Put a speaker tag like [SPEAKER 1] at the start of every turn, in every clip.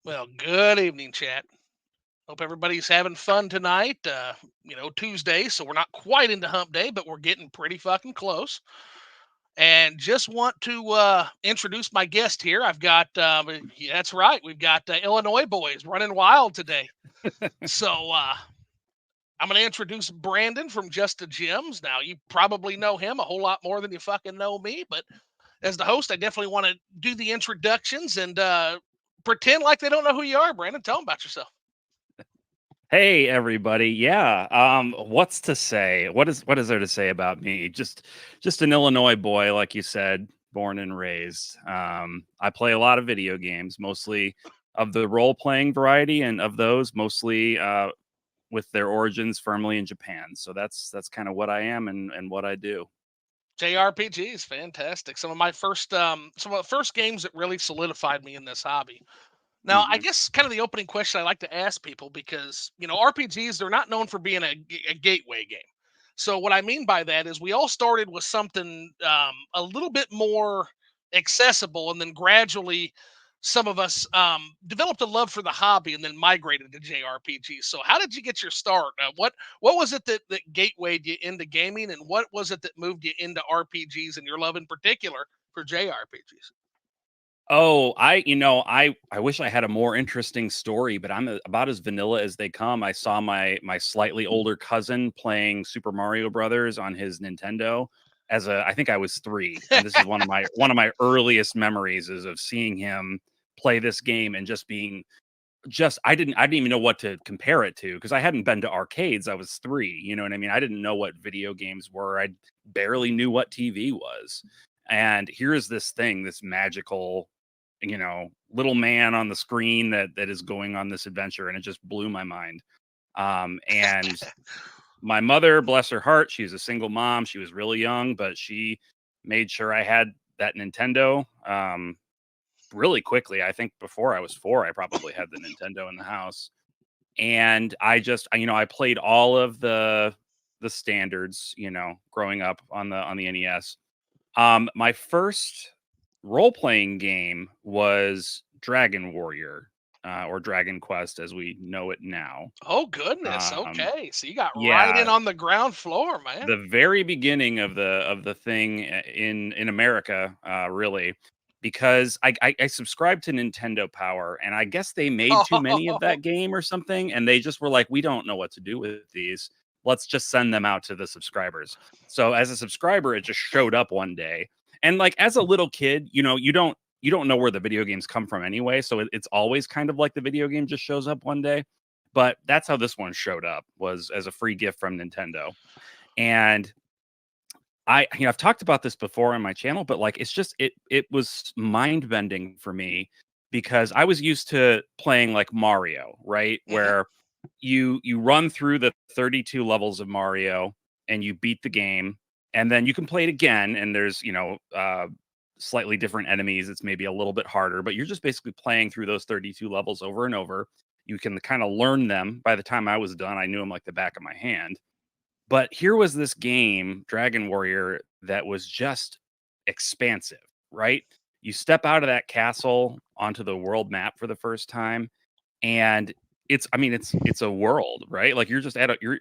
[SPEAKER 1] Well, good evening, chat. Hope everybody's having fun tonight. Tuesday, so we're not quite into hump day, but we're getting pretty fucking close. And just want to introduce my guest here. I've got, yeah, that's right, we've got Illinois boys running wild today. So I'm going to introduce Branden from Just the Gyms. Now, you probably know him a whole lot more than you fucking know me, but as the host, I definitely want to do the introductions and pretend like they don't know who you are, Branden. Tell them about yourself.
[SPEAKER 2] Hey everybody. Yeah. What's to say? What is there to say about me? Just an Illinois boy, like you said, born and raised. I play a lot of video games, mostly of the role-playing variety, and of those mostly with their origins firmly in Japan. So that's kind of what I am and what I do.
[SPEAKER 1] JRPGs, fantastic. Some of the first games that really solidified me in this hobby. Now, I
[SPEAKER 2] hmm
[SPEAKER 1] guess kind of the opening question I like to ask people because RPGs they're not known for being a gateway game. So what I mean by that is we all started with something a little bit more accessible, and then gradually some of us developed a love for the hobby and then migrated to JRPGs. So how did you get your start? What was it that gatewayed you into gaming, and what was it that moved you into RPGs and your love in particular for JRPGs?
[SPEAKER 2] Oh, I wish I had a more interesting story, but about as vanilla as they come. I saw my slightly older cousin playing Super Mario Brothers on his Nintendo I think I was 3, and this is one of my earliest memories is of seeing him play this game and just being just I didn't even know what to compare it to because I hadn't been to arcades. I was 3, you know what I mean? I didn't know what video games were. I barely knew what TV was. And here is this thing, this magical little man on the screen that is going on this adventure, and it just blew my mind. And my mother, bless her heart, she's a single mom. She was really young, but she made sure I had that Nintendo really quickly. I think before I was 4, I probably had the Nintendo in the house. And I played all of the standards, growing up on the NES. My first role playing game was Dragon Warrior, or Dragon Quest as we know it now.
[SPEAKER 1] Oh goodness.
[SPEAKER 2] Um,
[SPEAKER 1] Okay. So you got right in
[SPEAKER 2] yeah,
[SPEAKER 1] on the ground floor, man.
[SPEAKER 2] the very beginning of the thing in America, really, because I subscribed to Nintendo Power, and I guess they made too many of
[SPEAKER 1] Oh,
[SPEAKER 2] that game or something, and they just were like, we don't know what to do with these. Let's just send them out to the subscribers. So as a subscriber, it just showed up one day, and like as a little kid, you don't know where the video games come from anyway, so it's always kind of like the video game just shows up one day. But that's how this one showed up, was as a free gift from Nintendo. And I've talked about this before on my channel, but like it was mind bending for me because I was used to playing like Mario, right?
[SPEAKER 1] mhm.
[SPEAKER 2] Where you run through the 32 levels of Mario and you beat the game, and then you can play it again, and there's slightly different enemies. It's maybe a little bit harder, but you're just basically playing through those 32 levels over and over. You can kind of learn them. By the time I was done, I knew them like the back of my hand. But here was this game, Dragon Warrior, that was just expansive, right? You step out of that castle onto the world map for the first time, and it's a world, right? Like you're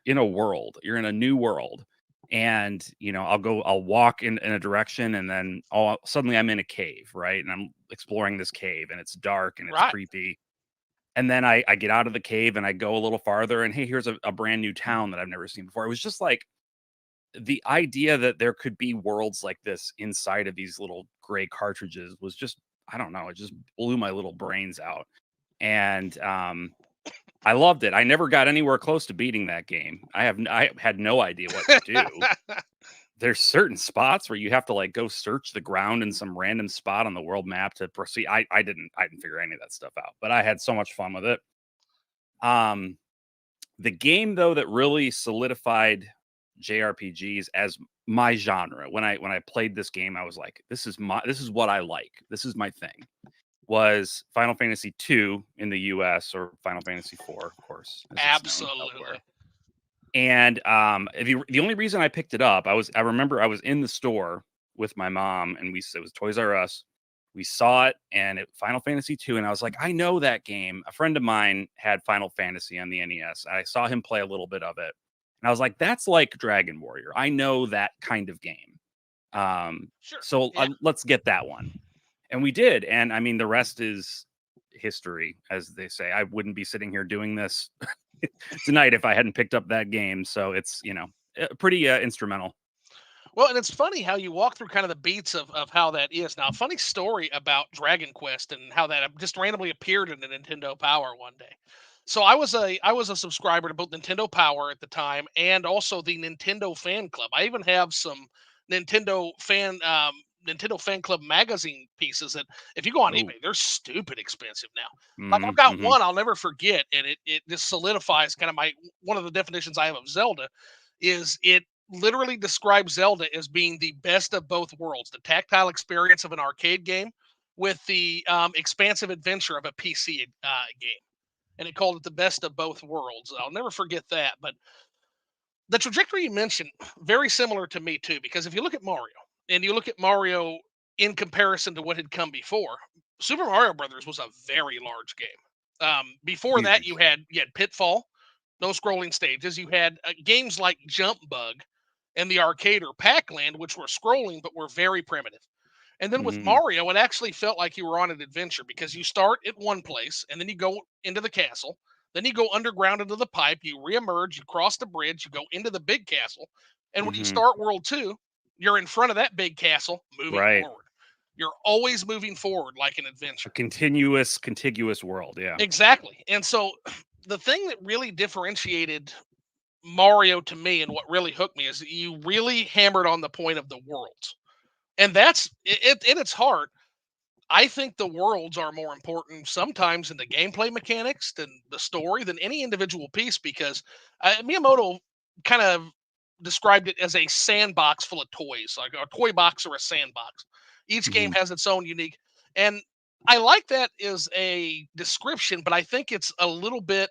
[SPEAKER 2] in a world, you're in a new world. And I'll walk in a direction, and then suddenly I'm in a cave, right? And I'm exploring this cave, and it's dark and it's
[SPEAKER 1] Right.
[SPEAKER 2] creepy. And then I get out of the cave and I go a little farther, and hey, here's a brand new town that I've never seen before. It was just like the idea that there could be worlds like this inside of these little gray cartridges was just, I don't know, it just blew my little brains out. And I loved it. I never got anywhere close to beating that game. I had no idea what to do. There's certain spots where you have to like go search the ground in some random spot on the world map to proceed. I didn't figure any of that stuff out, but I had so much fun with it. Um, the game though that really solidified JRPGs as my genre, when I played this game, I was like, this is what I like. This is my thing. Was Final Fantasy 2 in the US, or Final Fantasy 4, of course, as it's known elsewhere.
[SPEAKER 1] Absolutely.
[SPEAKER 2] And the only reason I picked it up, I remember I was in the store with my mom, and it was Toys R Us, we saw it, and Final Fantasy 2, and I was like, I know that game. A friend of mine had Final Fantasy on the NES. I saw him play a little bit of it, and I was like, that's like Dragon Warrior. I know that kind of game.
[SPEAKER 1] Sure.
[SPEAKER 2] So
[SPEAKER 1] Yeah.
[SPEAKER 2] let's get that one. And we did. And I mean, the rest is history, as they say. I wouldn't be sitting here doing this tonight if I hadn't picked up that game. So it's, pretty instrumental.
[SPEAKER 1] Well, and it's funny how you walk through kind of the beats of how that is. Now, a funny story about Dragon Quest and how that just randomly appeared in the Nintendo Power one day. So I was a subscriber to both Nintendo Power at the time and also the Nintendo Fan Club. I even have some Nintendo fan um, Nintendo Fan Club magazine pieces that if you go on
[SPEAKER 2] Oh,
[SPEAKER 1] eBay, they're stupid expensive now. Like I've
[SPEAKER 2] hmm,
[SPEAKER 1] got
[SPEAKER 2] hmm.
[SPEAKER 1] one I'll never forget, and it just solidifies kind of my one of the definitions I have of Zelda is it literally describes Zelda as being the best of both worlds, the tactile experience of an arcade game with the expansive adventure of a PC game. And it called it the best of both worlds. I'll never forget that. But the trajectory you mentioned, very similar to me too, because if you look at Mario and you look at Mario in comparison to what had come before, Super Mario Brothers was a very large game. Before that,
[SPEAKER 2] Huge.
[SPEAKER 1] you had Pitfall, no scrolling stages. You had games like Jump Bug and the arcade or Pac-Land, which were scrolling but were very primitive. And then with
[SPEAKER 2] Hmm.
[SPEAKER 1] Mario, it actually felt like you were on an adventure because you start at one place and then you go into the castle. Then you go underground into the pipe, you reemerge, you cross the bridge, you go into the big castle. And when you
[SPEAKER 2] Hmm.
[SPEAKER 1] start World 2, you're in front of that big castle moving
[SPEAKER 2] Right.
[SPEAKER 1] forward. You're always moving forward like an
[SPEAKER 2] A
[SPEAKER 1] adventure.
[SPEAKER 2] contiguous world. Yeah.
[SPEAKER 1] Exactly. And so the thing that really differentiated Mario to me and what really hooked me is that you really hammered on the point of the worlds. And that's it in its heart. I think the worlds are more important sometimes in the gameplay mechanics than the story than any individual piece because Miyamoto kind of described it as a sandbox full of toys, like a toy box or a sandbox. Each game
[SPEAKER 2] Hmm.
[SPEAKER 1] has its own unique, and I like that as a description, but I think it's a little bit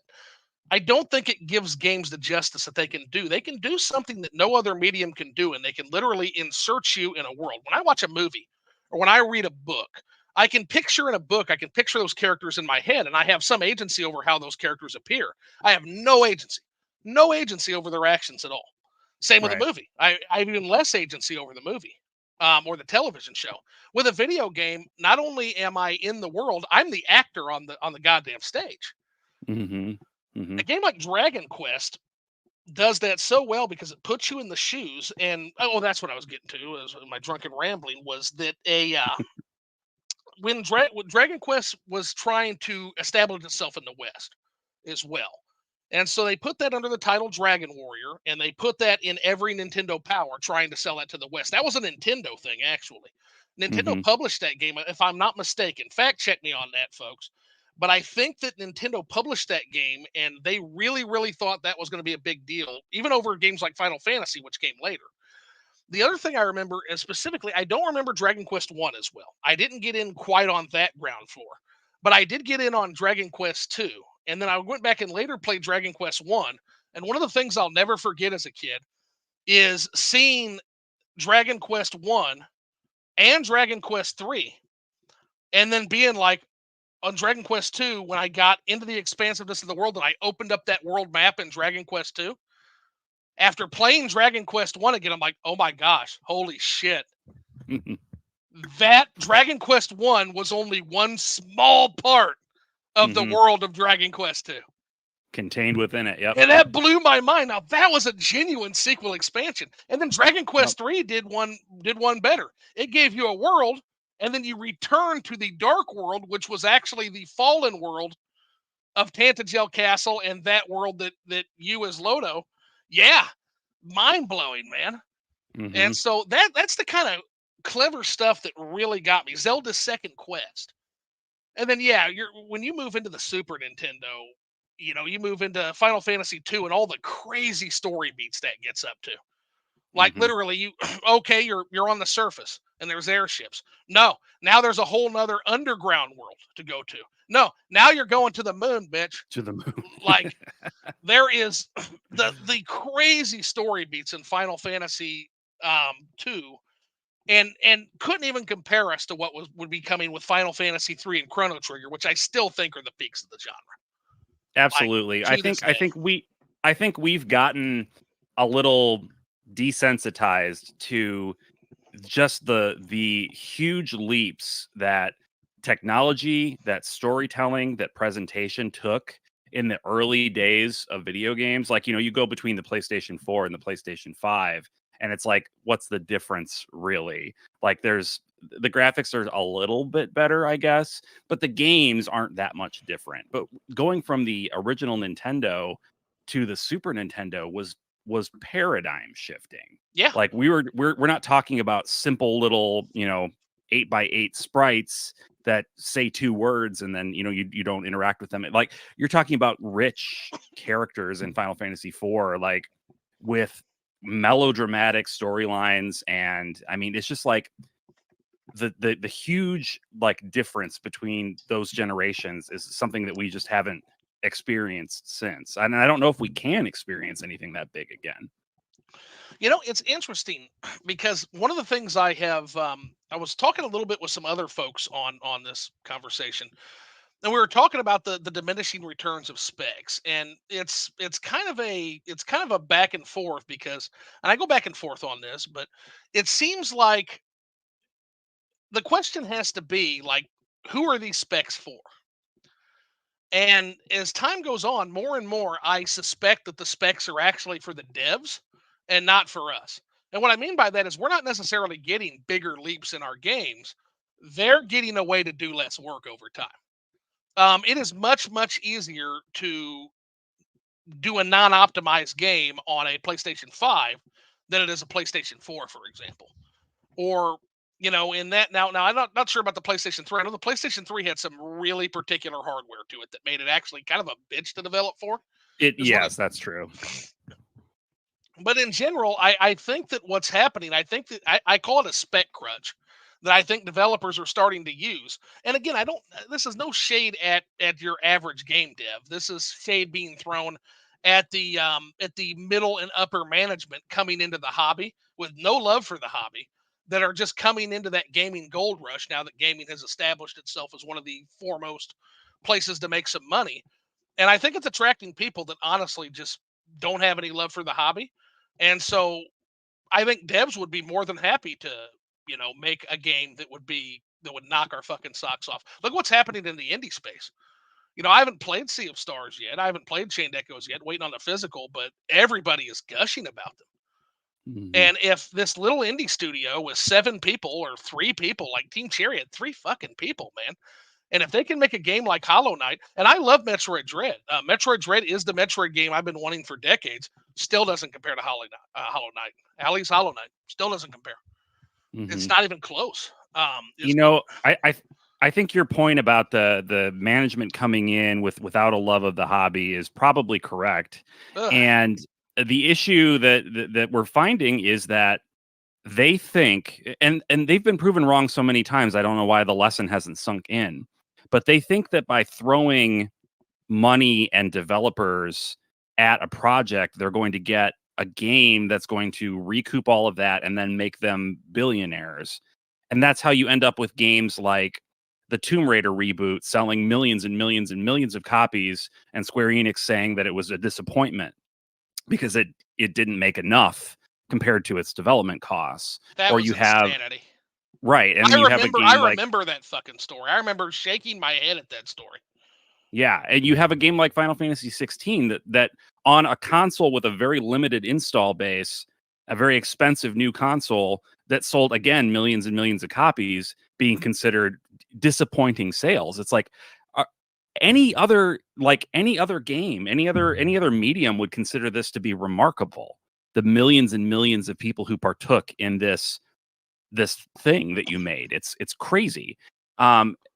[SPEAKER 1] I don't think it gives games the justice that they can do. They can do something that no other medium can do, and they can literally insert you in a world. When I watch a movie or when I read a book, I can picture in a book, I can picture those characters in my head, and I have some agency over how those characters appear. I have no agency over their actions at all. Same with a
[SPEAKER 2] Right.
[SPEAKER 1] movie. I have even less agency over the movie or the television show. With a video game, not only am I in the world, I'm the actor on the goddamn stage.
[SPEAKER 2] Hmm. Hmm.
[SPEAKER 1] A game like Dragon Quest does that so well because it puts you in the shoes. And oh, that's what I was getting to. As my drunken rambling was that when Dragon Quest was trying to establish itself in the West as well. And so they put that under the title Dragon Warrior, and they put that in every Nintendo Power, trying to sell that to the West. That was a Nintendo thing, actually. Nintendo
[SPEAKER 2] Hmm.
[SPEAKER 1] published that game, if I'm not mistaken. Fact check me on that, folks. But I think that Nintendo published that game, and they really, really thought that was going to be a big deal, even over games like Final Fantasy, which came later. The other thing I remember is specifically, I don't remember Dragon Quest 1 as well. I didn't get in quite on that ground floor, but I did get in on Dragon Quest 2. And then I went back and later played Dragon Quest 1. And one of the things I'll never forget as a kid is seeing Dragon Quest 1 and Dragon Quest 3 and then being like on Dragon Quest 2 when I got into the expansiveness of the world and I opened up that world map in Dragon Quest 2. After playing Dragon Quest 1 again, I'm like, "Oh my gosh, holy shit. That Dragon Quest 1 was only one small part of the
[SPEAKER 2] Hmm.
[SPEAKER 1] world of Dragon Quest 2."
[SPEAKER 2] Contained within it. Yep.
[SPEAKER 1] And that blew my mind. Now that was a genuine sequel expansion. And then Dragon
[SPEAKER 2] Yep.
[SPEAKER 1] Quest 3 did one better. It gave you a world and then you return to the dark world, which was actually the fallen world of Tantagel Castle and that world that you as Lodo. Yeah, mind blowing, man.
[SPEAKER 2] Hmm.
[SPEAKER 1] And so that's the kind of clever stuff that really got me. Zelda's Second Quest. And then yeah, you're when you move into the Super Nintendo, you move into Final Fantasy 2 and all the crazy story beats that gets up to. Like
[SPEAKER 2] Hmm.
[SPEAKER 1] literally you okay, you're on the surface and there's airships. No, now there's a whole nother underground world to go to. No, now you're going to the moon, bitch.
[SPEAKER 2] To the moon.
[SPEAKER 1] Like there is the crazy story beats in Final Fantasy 2 and couldn't even compare us to what would be coming with Final Fantasy 3 and Chrono Trigger, which I still think are the peaks of the genre. Like
[SPEAKER 2] Absolutely.
[SPEAKER 1] to this day.
[SPEAKER 2] I think we've gotten a little desensitized to just the huge leaps that technology, that storytelling, that presentation took in the early days of video games. Like, you know, you go between the PlayStation 4 and the PlayStation 5, and it's like, what's the difference really? Like, there's the graphics are a little bit better, I guess, but the games aren't that much different. But going from the original Nintendo to the Super Nintendo was paradigm shifting.
[SPEAKER 1] Yeah.
[SPEAKER 2] Like we're not talking about simple little, you know, 8x8 sprites that say two words and then, you know, you don't interact with them. Like you're talking about rich characters in Final Fantasy IV, like with melodramatic storylines. And I mean, it's just like the huge like difference between those generations is something that we just haven't experienced since. And I don't know if we can experience anything that big again.
[SPEAKER 1] You know, it's interesting because one of the things I was talking a little bit with some other folks on this conversation, and we were talking about the diminishing returns of specs, and it's kind of a back and forth because, and I go back and forth on this, but it seems like the question has to be like, who are these specs for? And as time goes on, more and more, I suspect that the specs are actually for the devs and not for us. And what I mean by that is we're not necessarily getting bigger leaps in our games. They're getting a way to do less work over time. It is much easier to do a non-optimized game on a PlayStation 5 than it is a PlayStation 4, for example. Or in that now I'm not sure about the PlayStation 3. I know the PlayStation 3 had some really particular hardware to it that made it actually kind of a bitch to develop for.
[SPEAKER 2] Yes, that's true.
[SPEAKER 1] But in general, I think that what's happening, I think that I call it a spec crunch that I think developers are starting to use. And again, I don't. This is no shade at your average game dev. This is shade being thrown at the middle and upper management coming into the hobby with no love for the hobby, that are just coming into that gaming gold rush now that gaming has established itself as one of the foremost places to make some money. And I think it's attracting people that honestly just don't have any love for the hobby. And so I think devs would be more than happy to, make a game that would knock our fucking socks off. Look what's happening in the indie space. I haven't played Sea of Stars yet. I haven't played Chained Echoes yet, waiting on the physical, but everybody is gushing about them.
[SPEAKER 2] Mm-hmm.
[SPEAKER 1] And if this little indie studio with 7 people or 3 people, like Team Cherry had 3 fucking people, man. And if they can make a game like Hollow Knight, and I love Metroid Dread. Metroid Dread is the Metroid game I've been wanting for decades. Still doesn't compare to Hollow Knight. Allie's Hollow Knight still doesn't compare.
[SPEAKER 2] Mm-hmm.
[SPEAKER 1] It's not even close.
[SPEAKER 2] I think your point about the management coming in without a love of the hobby is probably correct.
[SPEAKER 1] Ugh.
[SPEAKER 2] And the issue that we're finding is that they think, and they've been proven wrong so many times, I don't know why the lesson hasn't sunk in, but they think that by throwing money and developers at a project, they're going to get a game that's going to recoup all of that and then make them billionaires. And that's how you end up with games like the Tomb Raider reboot selling millions and millions and millions of copies, and Square Enix saying that it was a disappointment because it didn't make enough compared to its development costs.
[SPEAKER 1] That
[SPEAKER 2] Or
[SPEAKER 1] was
[SPEAKER 2] you have
[SPEAKER 1] insanity.
[SPEAKER 2] right, and then you have a game
[SPEAKER 1] I
[SPEAKER 2] like
[SPEAKER 1] remember that fucking story. I remember shaking my head at that story.
[SPEAKER 2] yeah, and you have a game like Final Fantasy 16 that on a console with a very limited install base, a very expensive new console that sold again millions and millions of copies, being considered disappointing sales. It's like any other game, any other medium would consider this to be remarkable. The millions and millions of people who partook in this thing that you made. It's crazy.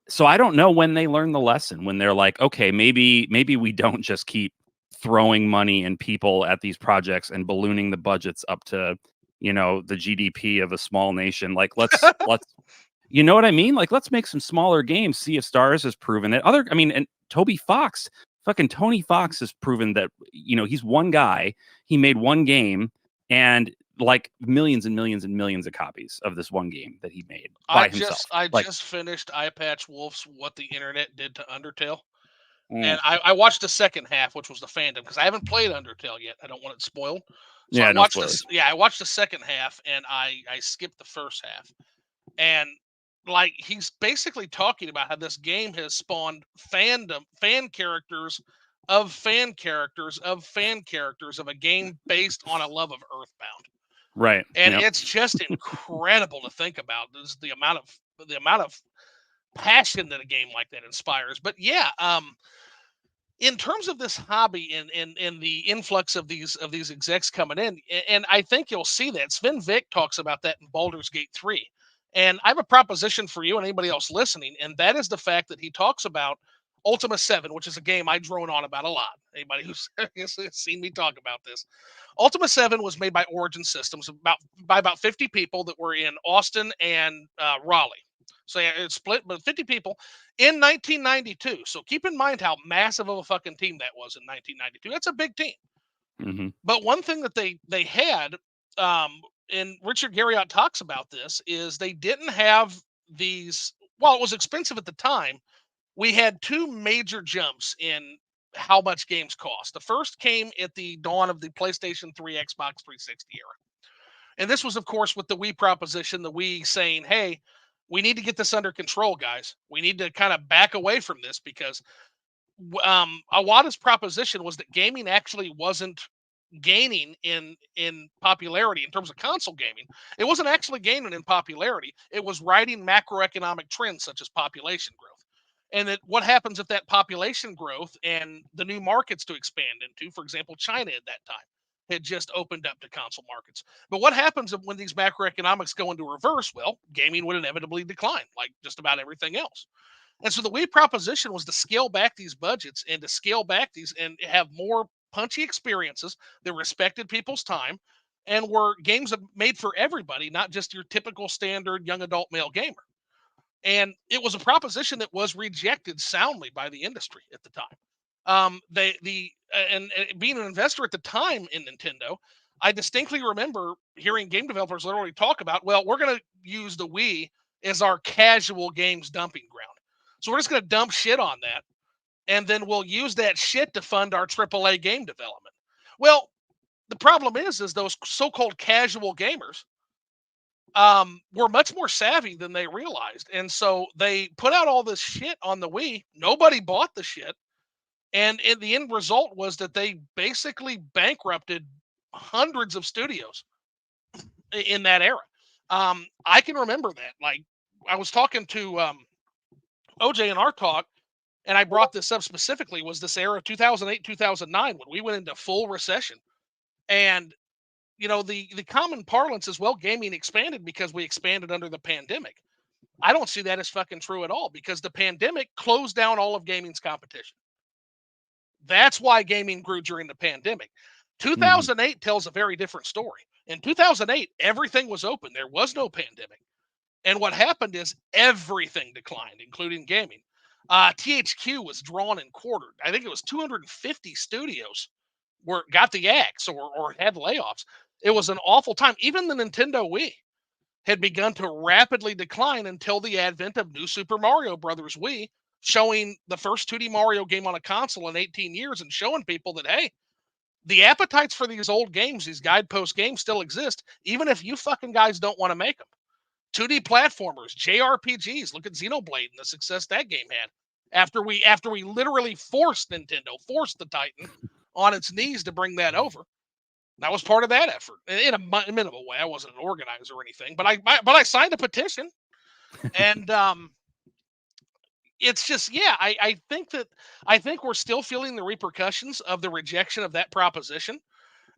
[SPEAKER 2] So I don't know when they learn the lesson, when they're like, okay, maybe we don't just keep throwing money and people at these projects and ballooning the budgets up to, the GDP of a small nation. Like let's you know what I mean? Like let's make some smaller games. Sea of Stars has proven it. And Tony Fox has proven that, he's one guy, he made one game, and like millions and millions and millions of copies of this one game that he made
[SPEAKER 1] I
[SPEAKER 2] by himself.
[SPEAKER 1] just I
[SPEAKER 2] Like,
[SPEAKER 1] just finished Eye Patch Wolf's What the Internet Did to Undertale.
[SPEAKER 2] mm,
[SPEAKER 1] And I watched the second half, which was the fandom, because I haven't played Undertale yet. I don't want it spoiled. So I
[SPEAKER 2] yeah, no
[SPEAKER 1] watched this.
[SPEAKER 2] spoilers.
[SPEAKER 1] Yeah, I watched the second half, and I skipped the first half. And like he's basically talking about how this game has spawned fan characters of fan characters of fan characters of a game based on a love of Earthbound.
[SPEAKER 2] Right.
[SPEAKER 1] And
[SPEAKER 2] Yep.
[SPEAKER 1] it's just incredible to think about. This the amount of passion that a game like that inspires. But yeah, in terms of this hobby and the influx of these execs coming in, and I think you'll see that Sven Vick talks about that in Baldur's Gate 3. And I have a proposition for you and anybody else listening, and that is the fact that he talks about Ultima 7, which is a game I drone on about a lot. Anybody who's seen me talk about this. Ultima 7 was made by Origin Systems by about 50 people that were in Austin and Raleigh. So yeah, it's split, but 50 people in 1992. So keep in mind how massive of a fucking team that was in 1992. That's a big team.
[SPEAKER 2] Hmm.
[SPEAKER 1] But one thing that they had, and Richard Garriott talks about this, is they didn't have these. While it was expensive at the time, we had two major jumps in how much games cost. The first came at the dawn of the PlayStation 3, Xbox 360 era. And this was, of course, with the Wii proposition, the Wii saying, hey, we need to get this under control, guys. We need to kind of back away from this because Iwata's proposition was that gaming actually wasn't gaining in popularity in terms of console gaming. It wasn't actually gaining in popularity. It was riding macroeconomic trends such as population growth. And that what happens if that population growth and the new markets to expand into, for example, China at that time had just opened up to console markets. But what happens when these macroeconomics go into reverse? Well, gaming would inevitably decline, like just about everything else. And so the Wii proposition was to scale back these budgets and to scale back these and have more punchy experiences that respected people's time and were games made for everybody, not just your typical standard young adult male gamer. And it was a proposition that was rejected soundly by the industry at the time. They the and being an investor at the time in Nintendo, I distinctly remember hearing game developers literally talk about, well, we're going to use the Wii as our casual games dumping ground. So we're just going to dump shit on that, and then we'll use that shit to fund our AAA game development. Well, the problem is those so-called casual gamers were much more savvy than they realized, and so they put out all this shit on the Wii. Nobody bought the shit, and the end result was that they basically bankrupted hundreds of studios in that era. I can remember that. Like I was talking to OJ in our talk, and I brought this up specifically, was this era 2008, 2009, when we went into full recession. And, the common parlance is, well, gaming expanded because we expanded under the pandemic. I don't see that as fucking true at all because the pandemic closed down all of gaming's competition. That's why gaming grew during the pandemic.
[SPEAKER 2] Hmm.
[SPEAKER 1] 2008 tells a very different story. In 2008, everything was open. There was no pandemic. And what happened is everything declined, including gaming. THQ was drawn and quartered. I think it was 250 studios got the axe or had layoffs. It was an awful time. Even the Nintendo Wii had begun to rapidly decline until the advent of New Super Mario Brothers Wii, showing the first 2D Mario game on a console in 18 years and showing people that, hey, the appetites for these old games, these guidepost games still exist, even if you fucking guys don't want to make them. 2D platformers, JRPGs. Look at Xenoblade and the success that game had. After we literally forced the Titan on its knees to bring that over. That was part of that effort in a minimal way. I wasn't an organizer or anything, but I signed a petition, and it's just yeah. I think we're still feeling the repercussions of the rejection of that proposition.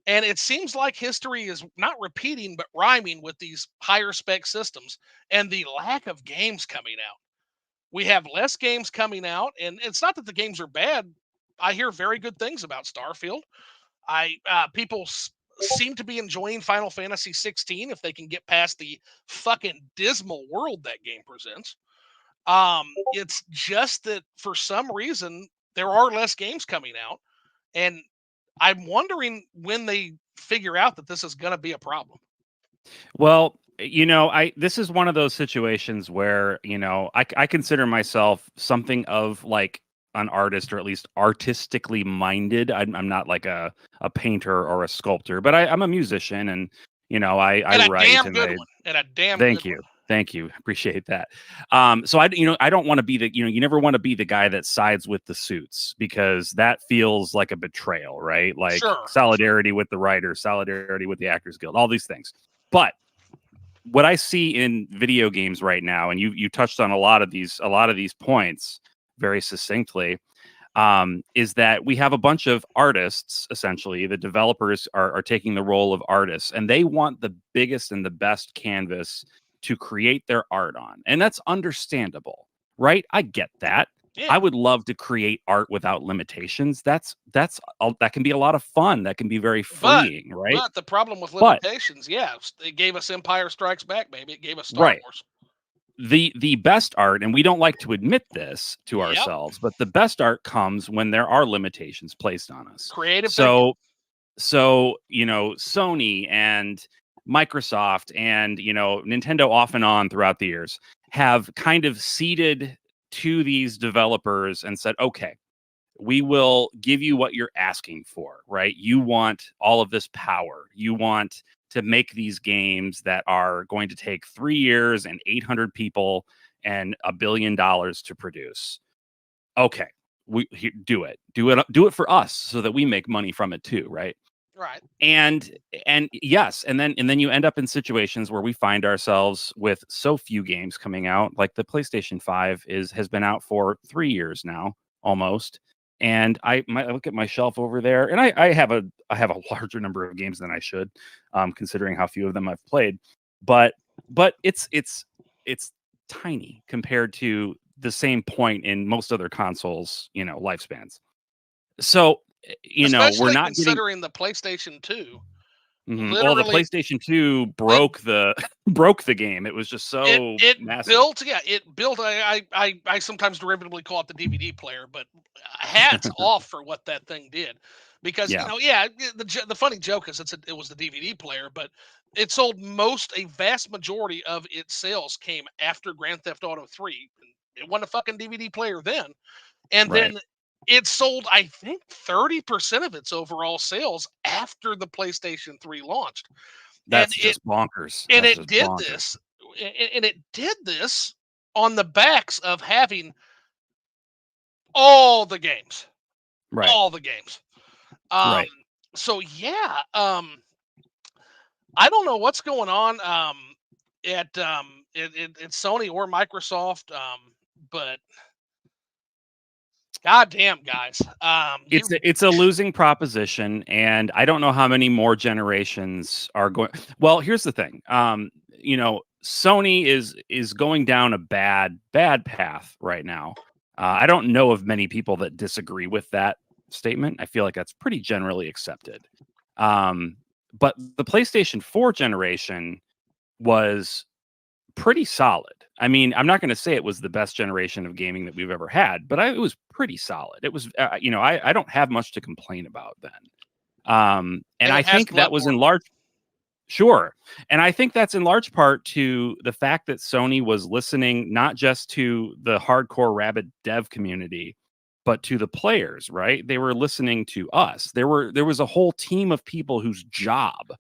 [SPEAKER 1] And it seems like history is not repeating, but rhyming with these higher spec systems and the lack of games coming out. We have less games coming out, and it's not that the games are bad. I hear very good things about Starfield. People seem to be enjoying Final Fantasy 16 if they can get past the fucking dismal world that game presents. It's just that for some reason there are less games coming out, and I'm wondering when they figure out that this is going to be a problem.
[SPEAKER 2] Well, I this is one of those situations where, I consider myself something of like an artist, or at least artistically minded. I'm not like a painter or a sculptor, but I'm a musician, and I
[SPEAKER 1] And a
[SPEAKER 2] write,
[SPEAKER 1] damn
[SPEAKER 2] and
[SPEAKER 1] good
[SPEAKER 2] I
[SPEAKER 1] one. And a damn good
[SPEAKER 2] thank
[SPEAKER 1] one.
[SPEAKER 2] you. Thank you. Appreciate that. So I don't want to be the, you never want to be the guy that sides with the suits, because that feels like a betrayal, right? Like
[SPEAKER 1] Sure.
[SPEAKER 2] solidarity with the writers, solidarity with the Actors Guild, all these things. But what I see in video games right now, and you touched on a lot of these points very succinctly, is that we have a bunch of artists. Essentially, the developers are taking the role of artists, and they want the biggest and the best canvas to create their art on, and that's understandable, right? I get that.
[SPEAKER 1] Yeah.
[SPEAKER 2] I would love to create art without limitations. That can be a lot of fun. That can be very
[SPEAKER 1] But
[SPEAKER 2] freeing, right?
[SPEAKER 1] but the problem with
[SPEAKER 2] But
[SPEAKER 1] limitations, yeah, it gave us Empire Strikes Back, baby. It gave us Star
[SPEAKER 2] right,
[SPEAKER 1] Wars.
[SPEAKER 2] the best art, and we don't like to admit this to
[SPEAKER 1] Yep.
[SPEAKER 2] ourselves, but the best art comes when there are limitations placed on us.
[SPEAKER 1] Creative thinking.
[SPEAKER 2] So Sony and Microsoft and Nintendo, off and on throughout the years, have kind of ceded to these developers and said, okay, we will give you what you're asking for, right? You want all of this power. You want to make these games that are going to take 3 years and 800 people and $1 billion to produce. Okay, do it for us, so that we make money from it too, right?
[SPEAKER 1] Right.
[SPEAKER 2] And yes, and then you end up in situations where we find ourselves with so few games coming out. Like the PlayStation 5 has been out for 3 years now, almost. And I look at my shelf over there, and I have a larger number of games than I should, considering how few of them I've played. But it's tiny compared to the same point in most other consoles, lifespans. So we're
[SPEAKER 1] Especially
[SPEAKER 2] not getting.
[SPEAKER 1] considering the PlayStation 2
[SPEAKER 2] Mhm. Well, the
[SPEAKER 1] literally
[SPEAKER 2] PlayStation 2
[SPEAKER 1] it
[SPEAKER 2] broke the broke the game. It was just
[SPEAKER 1] it
[SPEAKER 2] so
[SPEAKER 1] it
[SPEAKER 2] massive.
[SPEAKER 1] built, yeah, it built. I sometimes derivatively call it the DVD player, but hats off for what that thing did, because
[SPEAKER 2] Yeah,
[SPEAKER 1] yeah, the funny joke is it was the DVD player, but it sold a vast majority of its sales came after Grand Theft Auto 3. It wasn't a fucking DVD player then, and
[SPEAKER 2] right.
[SPEAKER 1] then it sold, I think, 30% of its overall sales after the PlayStation 3 launched, and
[SPEAKER 2] That's just bonkers.
[SPEAKER 1] and
[SPEAKER 2] That's
[SPEAKER 1] it
[SPEAKER 2] just
[SPEAKER 1] did
[SPEAKER 2] bonkers.
[SPEAKER 1] this, and it did this on the backs of having all the games,
[SPEAKER 2] Right,
[SPEAKER 1] all the games. Um,
[SPEAKER 2] right.
[SPEAKER 1] so yeah, I don't know what's going on at Sony or Microsoft, but goddamn guys,
[SPEAKER 2] It's
[SPEAKER 1] you
[SPEAKER 2] a losing proposition, and I don't know how many more generations are going. Well, here's the thing. Sony is going down a bad path right now. I don't know of many people that disagree with that statement. I feel like that's pretty generally accepted. Um, but the PlayStation 4 generation was pretty solid. I mean, I'm not going to say it was the best generation of gaming that we've ever had, but it was pretty solid. It was, I don't have much to complain about then. And
[SPEAKER 1] and
[SPEAKER 2] I
[SPEAKER 1] it has
[SPEAKER 2] think that was in
[SPEAKER 1] Bloodborne.
[SPEAKER 2] large, sure. And I think that's in large part to the fact that Sony was listening not just to the hardcore rabid dev community, but to the players, right? They were listening to us. There was a whole team of people whose job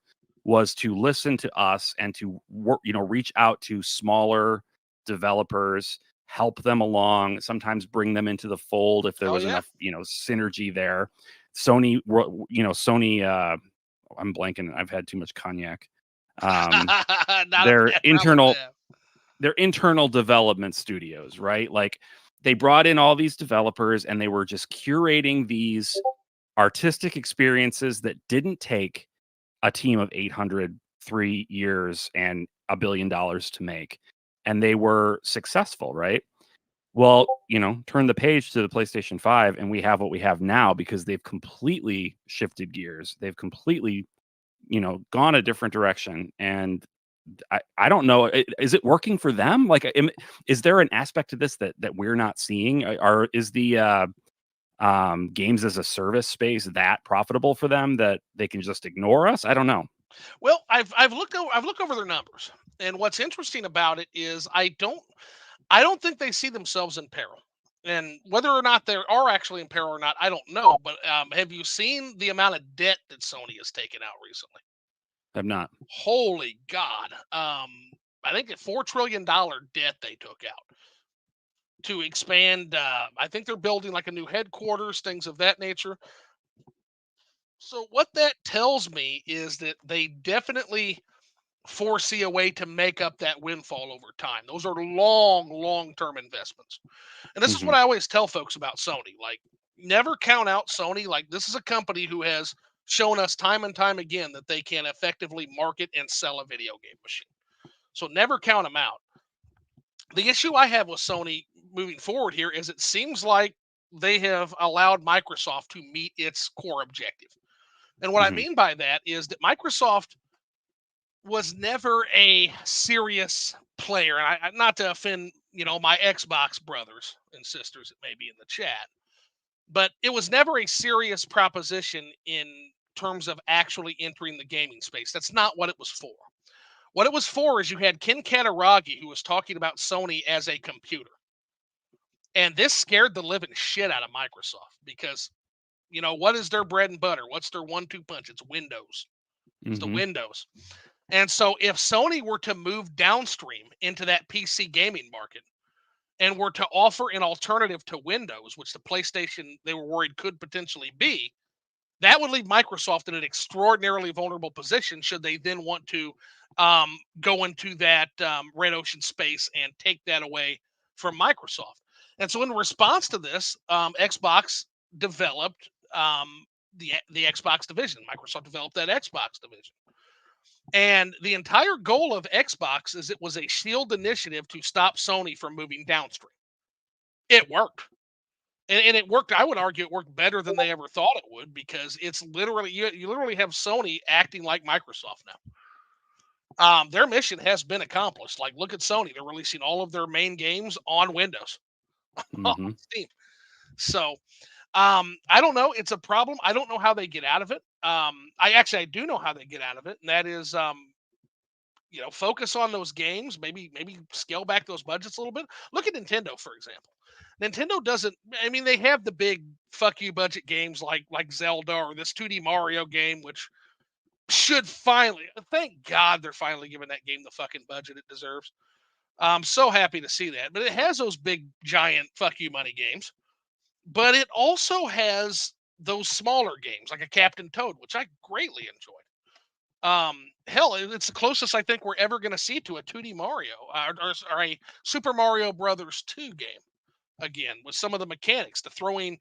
[SPEAKER 2] was to listen to us and to work, reach out to smaller developers, help them along, sometimes bring them into the fold if there
[SPEAKER 1] Oh
[SPEAKER 2] was
[SPEAKER 1] yeah,
[SPEAKER 2] enough, synergy there. Sony, I'm blanking. I've had too much cognac. Um,
[SPEAKER 1] not a
[SPEAKER 2] their
[SPEAKER 1] bad problem to
[SPEAKER 2] internal
[SPEAKER 1] have.
[SPEAKER 2] their internal development studios, right? Like they brought in all these developers, and they were just curating these artistic experiences that didn't take a team of 800, 3 years, and $1 billion to make. And they were successful, right? Well, turn the page to the PlayStation 5, and we have what we have now because they've completely shifted gears. They've completely, gone a different direction. And I don't know. Is it working for them? Like, is there an aspect to this that we're not seeing? Is the games as a service space that profitable for them that they can just ignore us? I don't know.
[SPEAKER 1] Well, I've looked over their numbers, and what's interesting about it is I don't think they see themselves in peril. And whether or not they are actually in peril or not, I don't know. But have you seen the amount of debt that Sony has taken out recently?
[SPEAKER 2] Have not.
[SPEAKER 1] Holy God! I think a $4 trillion debt they took out to expand. I think they're building like a new headquarters, things of that nature. So what that tells me is that they definitely foresee a way to make up that windfall over time. Those are long term investments. And this is
[SPEAKER 2] Hmm.
[SPEAKER 1] what I always tell folks about Sony. Like, never count out Sony. Like, this is a company who has shown us time and time again that they can effectively market and sell a video game machine. So never count them out. The issue I have with Sony moving forward here is it seems like they have allowed Microsoft to meet its core objective. And what I
[SPEAKER 2] Hmm.
[SPEAKER 1] mean by that is that Microsoft was never a serious player. And not to offend, my Xbox brothers and sisters that may be in the chat, but it was never a serious proposition in terms of actually entering the gaming space. That's not what it was for. What it was for is you had Ken Kataragi who was talking about Sony as a computer. And this scared the living shit out of Microsoft because, what is their bread and butter? What's their 1-2 punch? It's Windows. It's the
[SPEAKER 2] Hmm.
[SPEAKER 1] Windows. And so if Sony were to move downstream into that PC gaming market and were to offer an alternative to Windows, which the PlayStation they were worried could potentially be, that would leave Microsoft in an extraordinarily vulnerable position should they then want to go into that red ocean space and take that away from Microsoft. And so, in response to this, Xbox developed the Xbox division. Microsoft developed that Xbox division. And the entire goal of Xbox is it was a shield initiative to stop Sony from moving downstream. It worked. And it worked. I would argue it worked better than they ever thought it would because it's literally you literally have Sony acting like Microsoft now. Their mission has been accomplished. Like, look at Sony; they're releasing all of their main games on Windows, on
[SPEAKER 2] Hmm.
[SPEAKER 1] Steam. So, I don't know. It's a problem. I don't know how they get out of it. I do know how they get out of it, and that is focus on those games, maybe scale back those budgets a little bit. Look at Nintendo, for example. Nintendo doesn't, I mean, they have the big fuck you budget games like Zelda or this 2D Mario game, which should finally, thank God they're finally giving that game the fucking budget it deserves. I'm so happy to see that. But it has those big giant fuck you money games, but it also has those smaller games like a Captain Toad, which I greatly enjoyed. Hell, it's the closest I think we're ever going to see to a 2D Mario or a Super Mario Brothers 2 game again with some of the mechanics, the throwing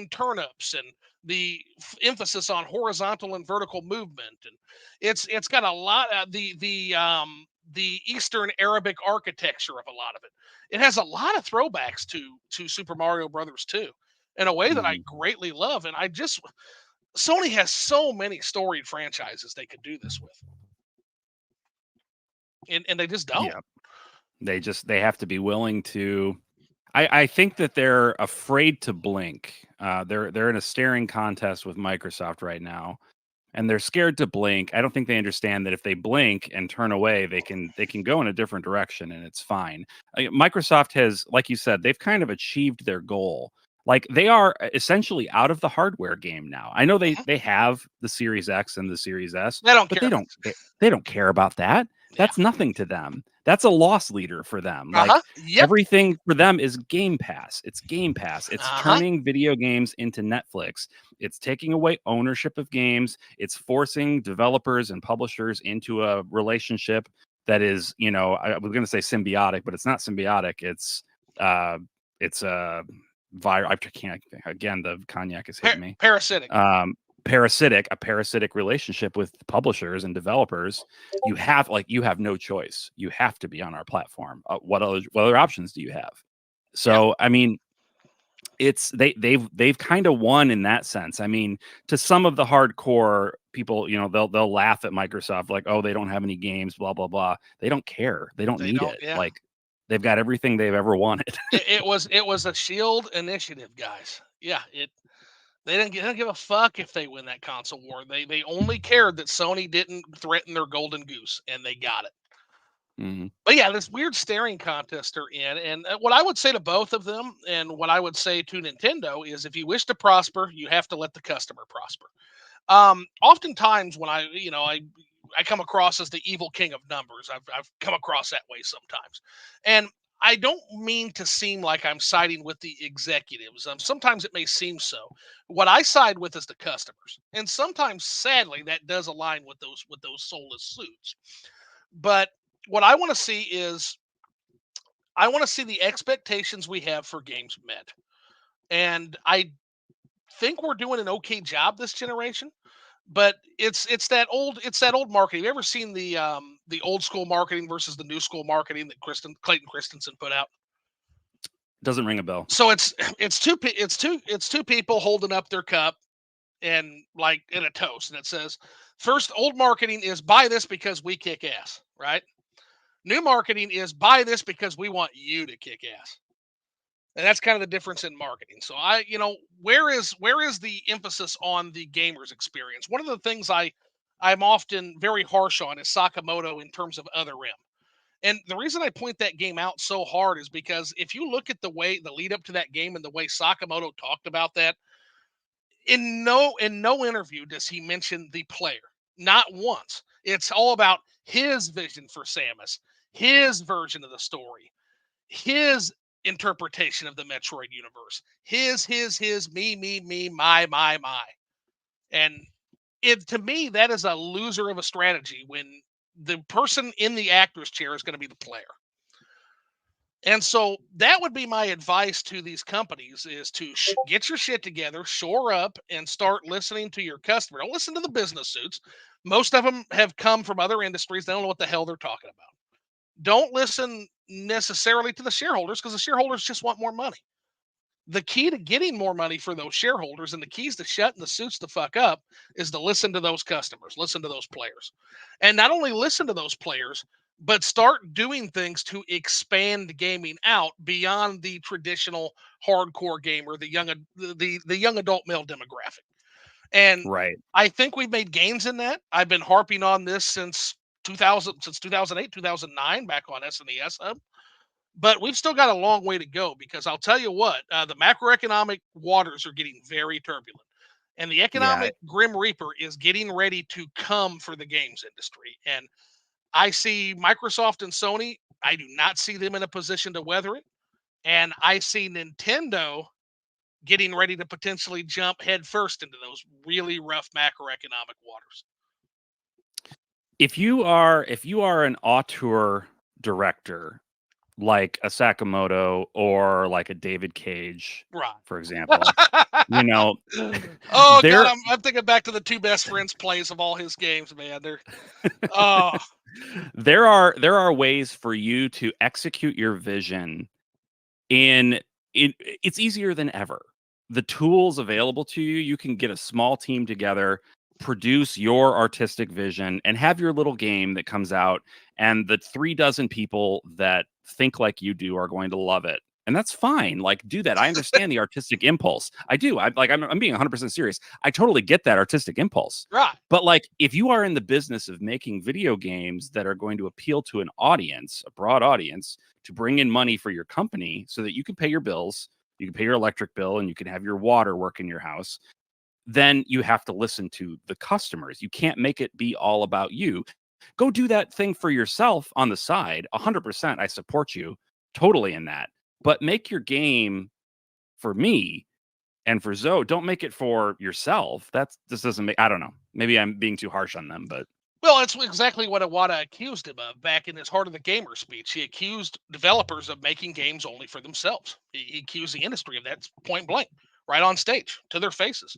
[SPEAKER 1] turnips and the emphasis on horizontal and vertical movement, and it's got a lot of the Eastern Arabic architecture of a lot of it. It has a lot of throwbacks to Super Mario Brothers 2 in a way that I
[SPEAKER 2] Hmm.
[SPEAKER 1] greatly love, and I just Sony has so many storied franchises they could do this with, and they just don't.
[SPEAKER 2] Yeah. They have to be willing to. I think that they're afraid to blink. They're in a staring contest with Microsoft right now, and they're scared to blink. I don't think they understand that if they blink and turn away, they can go in a different direction, and it's fine. Microsoft has, like you said, they've kind of achieved their goal. Like they are essentially out of the hardware game now. I know
[SPEAKER 1] Mhm.
[SPEAKER 2] they have the Series X and the Series S,
[SPEAKER 1] They don't
[SPEAKER 2] but
[SPEAKER 1] care about
[SPEAKER 2] they don't care about that.
[SPEAKER 1] yeah.
[SPEAKER 2] That's nothing to them. That's a loss leader for them.
[SPEAKER 1] Uh huh.
[SPEAKER 2] Like
[SPEAKER 1] Yep.
[SPEAKER 2] everything for them is Game Pass. It's Game Pass. It's
[SPEAKER 1] Uh huh.
[SPEAKER 2] turning video games into Netflix. It's taking away ownership of games. It's forcing developers and publishers into a relationship that is, I was going to say symbiotic, but it's not symbiotic. It's a I can't, again, the cognac is hitting me.
[SPEAKER 1] Parasitic.
[SPEAKER 2] Um, a parasitic relationship with publishers and developers. You have no choice. You have to be on our platform. What other options do you have?
[SPEAKER 1] Yeah.
[SPEAKER 2] So, I mean, they've kind of won in that sense. I mean, to some of the hardcore people, they'll laugh at Microsoft like, oh, they don't have any games, blah blah blah. They don't care. They don't
[SPEAKER 1] They
[SPEAKER 2] need
[SPEAKER 1] don't.
[SPEAKER 2] it.
[SPEAKER 1] Yeah.
[SPEAKER 2] Like they've got everything they've ever wanted.
[SPEAKER 1] It was a shield initiative, guys. Yeah. They didn't give a fuck if they win that console war. They only cared that Sony didn't threaten their golden goose, and they got it.
[SPEAKER 2] Hmm.
[SPEAKER 1] But yeah, this weird staring contest they're in, and what I would say to both of them, and what I would say to Nintendo is, if you wish to prosper, you have to let the customer prosper. Oftentimes when I come across as the evil king of numbers. I've come across that way sometimes, and I don't mean to seem like I'm siding with the executives. Sometimes it may seem so. What I side with is the customers, and sometimes, sadly, that does align with those soulless suits. But what I want to see is, I want to see the expectations we have for games met, and I think we're doing an okay job this generation. But it's that old marketing. Have you ever seen the old school marketing versus the new school marketing that Clayton Christensen put out?
[SPEAKER 2] Doesn't ring a bell.
[SPEAKER 1] So it's two people holding up their cup and like in a toast, and it says, first, old marketing is buy this because we kick ass, right? New marketing is buy this because we want you to kick ass. And that's kind of the difference in marketing. So where is the emphasis on the gamer's experience? One of the things I'm often very harsh on is Sakamoto in terms of Other Rim. And the reason I point that game out so hard is because if you look at the lead up to that game and the way Sakamoto talked about that, in no interview does he mention the player. Not once. It's all about his vision for Samus, his version of the story, his interpretation of the Metroid universe. His, me, my. And it, to me, that is a loser of a strategy when the person in the actor's chair is going to be the player. And so that would be my advice to these companies, is to get your shit together, shore up, and start listening to your customer. Don't listen to the business suits. Most of them have come from other industries. They don't know what the hell they're talking about. Don't listen necessarily to the shareholders, because the shareholders just want more money. The key to getting more money for those shareholders, and the keys to shutting the suits the fuck up, is to listen to those customers, listen to those players. And not only listen to those players, but start doing things to expand gaming out beyond the traditional hardcore gamer, the young adult male demographic. And
[SPEAKER 2] Right.
[SPEAKER 1] I think we've made gains in that. I've been harping on this since 2008, 2009, back on SNES Hub. But we've still got a long way to go, because I'll tell you what, the macroeconomic waters are getting very turbulent. And the
[SPEAKER 2] Yeah.
[SPEAKER 1] economic Grim Reaper is getting ready to come for the games industry. And I see Microsoft and Sony, I do not see them in a position to weather it. And I see Nintendo getting ready to potentially jump headfirst into those really rough macroeconomic waters.
[SPEAKER 2] If you are an auteur director like a Sakamoto or like a David Cage,
[SPEAKER 1] Right.
[SPEAKER 2] for example, you know,
[SPEAKER 1] Oh God,
[SPEAKER 2] there
[SPEAKER 1] I'm thinking back to the two best friends plays of all his games, man. They're oh
[SPEAKER 2] there are ways for you to execute your vision in it's easier than ever. The tools available to you, you can get a small team together, produce your artistic vision, and have your little game that comes out, and the 3 dozen people that think like you do are going to love it. And that's fine. Like, do that. I understand the artistic impulse. I do. I'm being 100% serious. I totally get that artistic impulse.
[SPEAKER 1] right.
[SPEAKER 2] But like, if you are in the business of making video games that are going to appeal to an audience, a broad audience, to bring in money for your company so that you can pay your bills, you can pay your electric bill, and you can have your water work in your house, then you have to listen to the customers. You can't make it be all about you. Go do that thing for yourself on the side. 100%. I support you totally in that. But make your game for me and for Zoe. Don't make it for yourself. This doesn't make, I don't know. Maybe I'm being too harsh on them, but
[SPEAKER 1] Well, it's exactly what Iwata accused him of back in his Heart of the Gamer speech. He accused developers of making games only for themselves. He accused the industry of that point blank, right on stage, to their faces.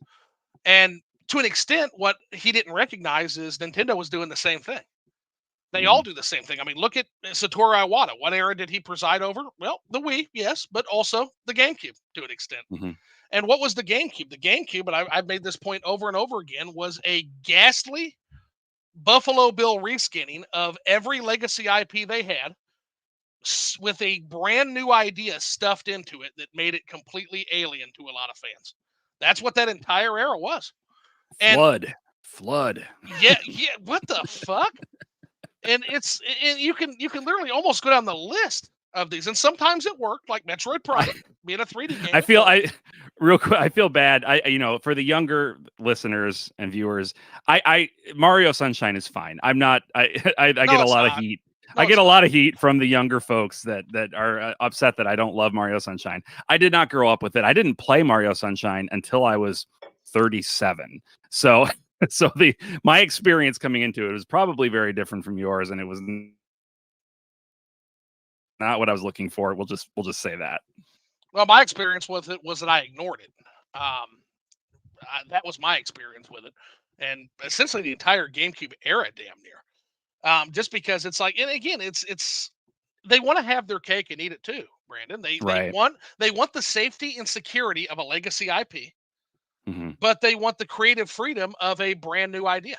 [SPEAKER 1] And to an extent, what he didn't recognize is Nintendo was doing the same thing. They all
[SPEAKER 2] mhm,
[SPEAKER 1] do the same thing. I mean, look at Satoru Iwata. What era did he preside over? Well, the Wii, yes, but also the GameCube to an extent.
[SPEAKER 2] mhm.
[SPEAKER 1] And what was the GameCube? The GameCube, and I've made this point over and over again, was a ghastly Buffalo Bill reskinning of every legacy IP they had, with a brand new idea stuffed into it that made it completely alien to a lot of fans. That's what that entire era was. And
[SPEAKER 2] Flood.
[SPEAKER 1] yeah, what the fuck? And you can literally almost go down the list of these, and sometimes it worked, like Metroid Prime being a 3D game.
[SPEAKER 2] Real quick, I feel bad. For the younger listeners and viewers, I Mario Sunshine is fine. I'm not. I get a lot of heat. I get a lot of heat from the younger folks that are upset that I don't love Mario Sunshine. I did not grow up with it. I didn't play Mario Sunshine until I was 37. So my experience coming into it was probably very different from yours, and it was not what I was looking for. We'll just say that.
[SPEAKER 1] Well, my experience with it was that I ignored it. That was my experience with it, and essentially the entire GameCube era, damn near. Just because it's like, and again, it's they want to have their cake and eat it too, Brandon.
[SPEAKER 2] Right.
[SPEAKER 1] They want the safety and security of a legacy IP,
[SPEAKER 2] Mm-hmm.
[SPEAKER 1] but they want the creative freedom of a brand new idea.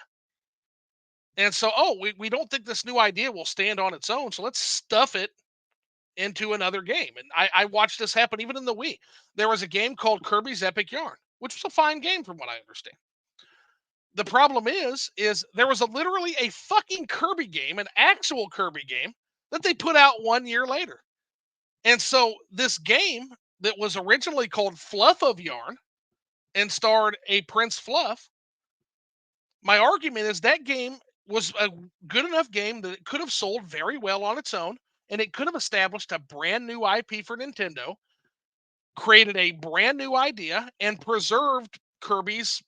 [SPEAKER 1] And so, we don't think this new idea will stand on its own, so let's stuff it into another game. And I watched this happen even in the Wii. There was a game called Kirby's Epic Yarn, which was a fine game from what I understand. The problem is there was literally a fucking Kirby game, an actual Kirby game that they put out 1 year later. And so this game that was originally called Fluff of Yarn and starred a Prince Fluff, my argument is that game was a good enough game that it could have sold very well on its own, and it could have established a brand new IP for Nintendo, created a brand new idea, and preserved Kirby's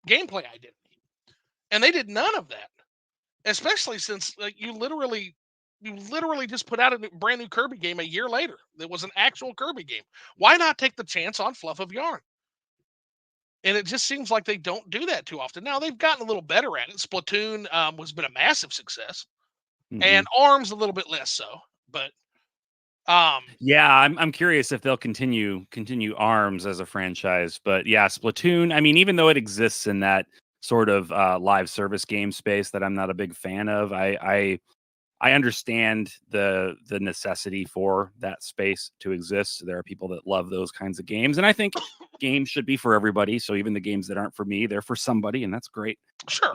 [SPEAKER 1] gameplay identity. And they did none of that, especially since you literally just put out a brand new Kirby game a year later. That was an actual Kirby game. Why not take the chance on Fluff of Yarn? And it just seems like they don't do that too often. Now they've gotten a little better at it. Splatoon was been a massive success, and ARMS a little bit less so. But
[SPEAKER 2] yeah, I'm curious if they'll continue ARMS as a franchise. But yeah, Splatoon. I mean, even though it exists in that sort of live service game space that I'm not a big fan of, I understand the necessity for that space to exist. There are people that love those kinds of games, and I think games should be for everybody. So even the games that aren't for me, they're for somebody, and that's great.
[SPEAKER 1] Sure.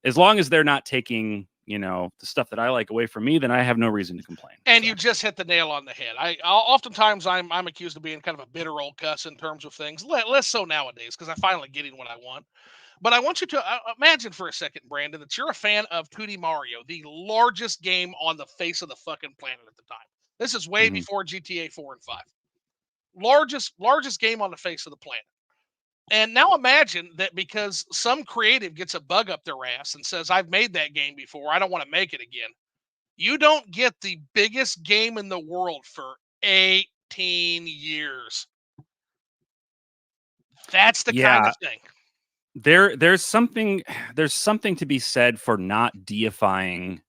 [SPEAKER 2] As long as they're not taking the stuff that I like away from me, then I have no reason to complain.
[SPEAKER 1] And you just hit the nail on the head. Oftentimes I'm accused of being kind of a bitter old cuss in terms of things, less so nowadays because I'm finally getting what I want. But I want you to imagine for a second, Brandon, that you're a fan of 2D Mario, the largest game on the face of the fucking planet at the time. This is way before GTA 4 and 5. Largest game on the face of the planet. And now imagine that because some creative gets a bug up their ass and says, I've made that game before, I don't want to make it again. You don't get the biggest game in the world for 18 years. That's the kind of thing.
[SPEAKER 2] There's something to be said for not deifying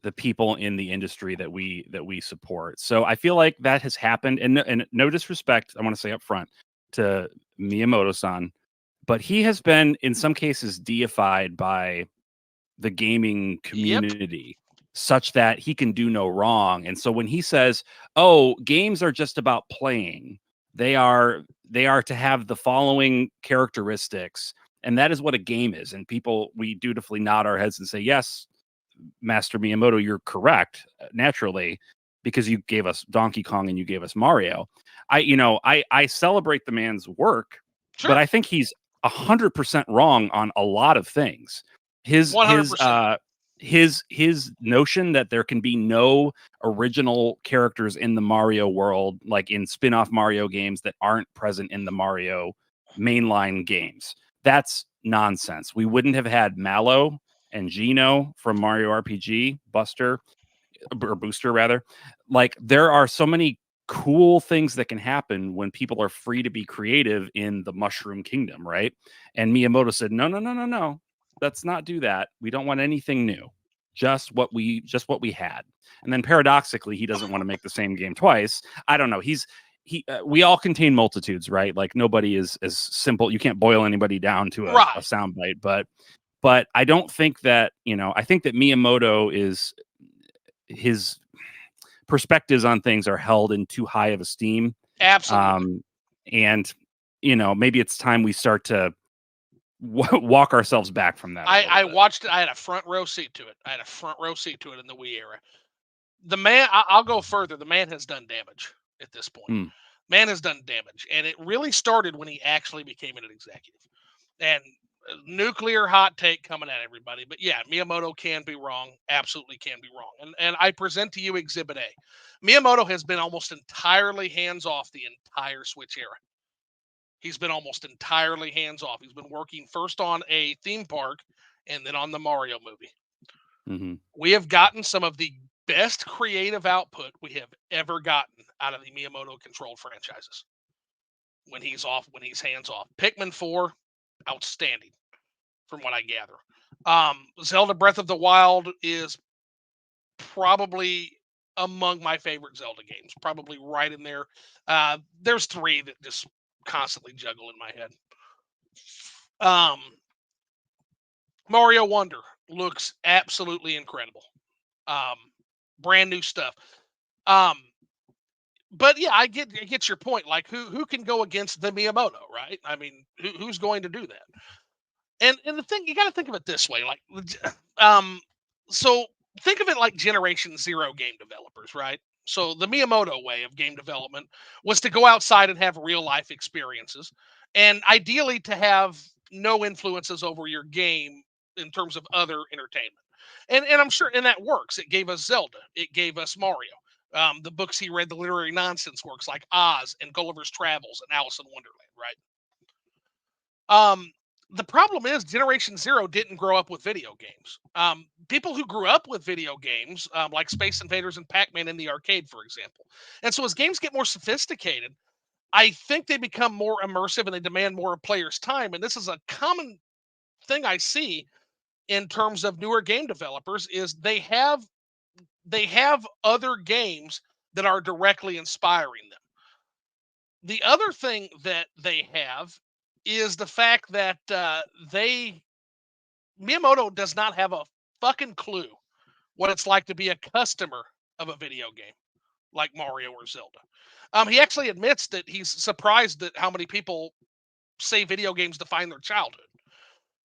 [SPEAKER 2] the people in the industry that we support. So I feel like that has happened, and no disrespect, I want to say up front to Miyamoto-san, but he has been in some cases deified by the gaming community such that he can do no wrong. And so when he says, "Oh, games are just about playing. They are to have the following characteristics." And that is what a game is. And we dutifully nod our heads and say, yes, Master Miyamoto, you're correct, naturally, because you gave us Donkey Kong and you gave us Mario. I celebrate the man's work,
[SPEAKER 1] Sure.
[SPEAKER 2] but I think he's 100% wrong on a lot of things. His
[SPEAKER 1] 100%.
[SPEAKER 2] His notion that there can be no original characters in the Mario world, like in spin-off Mario games that aren't present in the Mario mainline games. That's nonsense. We wouldn't have had Mallow and Gino from Mario RPG, Booster rather. Like, there are so many cool things that can happen when people are free to be creative in the Mushroom Kingdom, right? And Miyamoto said, no. Let's not do that. We don't want anything new. Just what we had. And then paradoxically, he doesn't want to make the same game twice. I don't know. We all contain multitudes, right? Like, nobody is as simple. You can't boil anybody down to a soundbite, but I don't think that, I think that Miyamoto his perspectives on things are held in too high of esteem.
[SPEAKER 1] Absolutely.
[SPEAKER 2] And maybe it's time we start to walk ourselves back from that a little
[SPEAKER 1] I
[SPEAKER 2] bit.
[SPEAKER 1] watched it. I had a front row seat to it. I had a front row seat to it in the Wii era. The man, I'll go further. The man has done damage at this point.
[SPEAKER 2] Mm,
[SPEAKER 1] Man has done damage, and it really started when he actually became an executive. And nuclear hot take coming at everybody, but yeah, Miyamoto can be wrong. Absolutely can be wrong. And I present to you Exhibit A. Miyamoto has been almost entirely hands off the entire Switch era. He's been almost entirely hands off. He's been working first on a theme park and then on the Mario movie.
[SPEAKER 2] hmm
[SPEAKER 1] We have gotten some of the best creative output we have ever gotten out of the Miyamoto controlled franchises when he's off, when he's hands off. Pikmin 4, outstanding from what I gather. Zelda Breath of the Wild is probably among my favorite Zelda games, probably right in there. There's three that just constantly juggle in my head. Um, Mario Wonder looks absolutely incredible. Um, brand new stuff. Um, but yeah, I get your point. Like who can go against the Miyamoto, right? I mean, who's going to do that? And the thing you got to think of it this way, like, um, so think of it like Generation Zero game developers, right? So the Miyamoto way of game development was to go outside and have real life experiences, and ideally to have no influences over your game in terms of other entertainment. And I'm sure, and that works. It gave us Zelda. It gave us Mario. The books he read, the literary nonsense works like Oz and Gulliver's Travels and Alice in Wonderland, right? Um, the problem is Generation Zero didn't grow up with video games. People who grew up with video games, like Space Invaders and Pac-Man in the arcade, for example. And so as games get more sophisticated, I think they become more immersive and they demand more of players' time. And this is a common thing I see in terms of newer game developers is they have other games that are directly inspiring them. The other thing that they have is the fact that they Miyamoto does not have a fucking clue what it's like to be a customer of a video game like Mario or Zelda. He actually admits that he's surprised at how many people say video games define their childhood.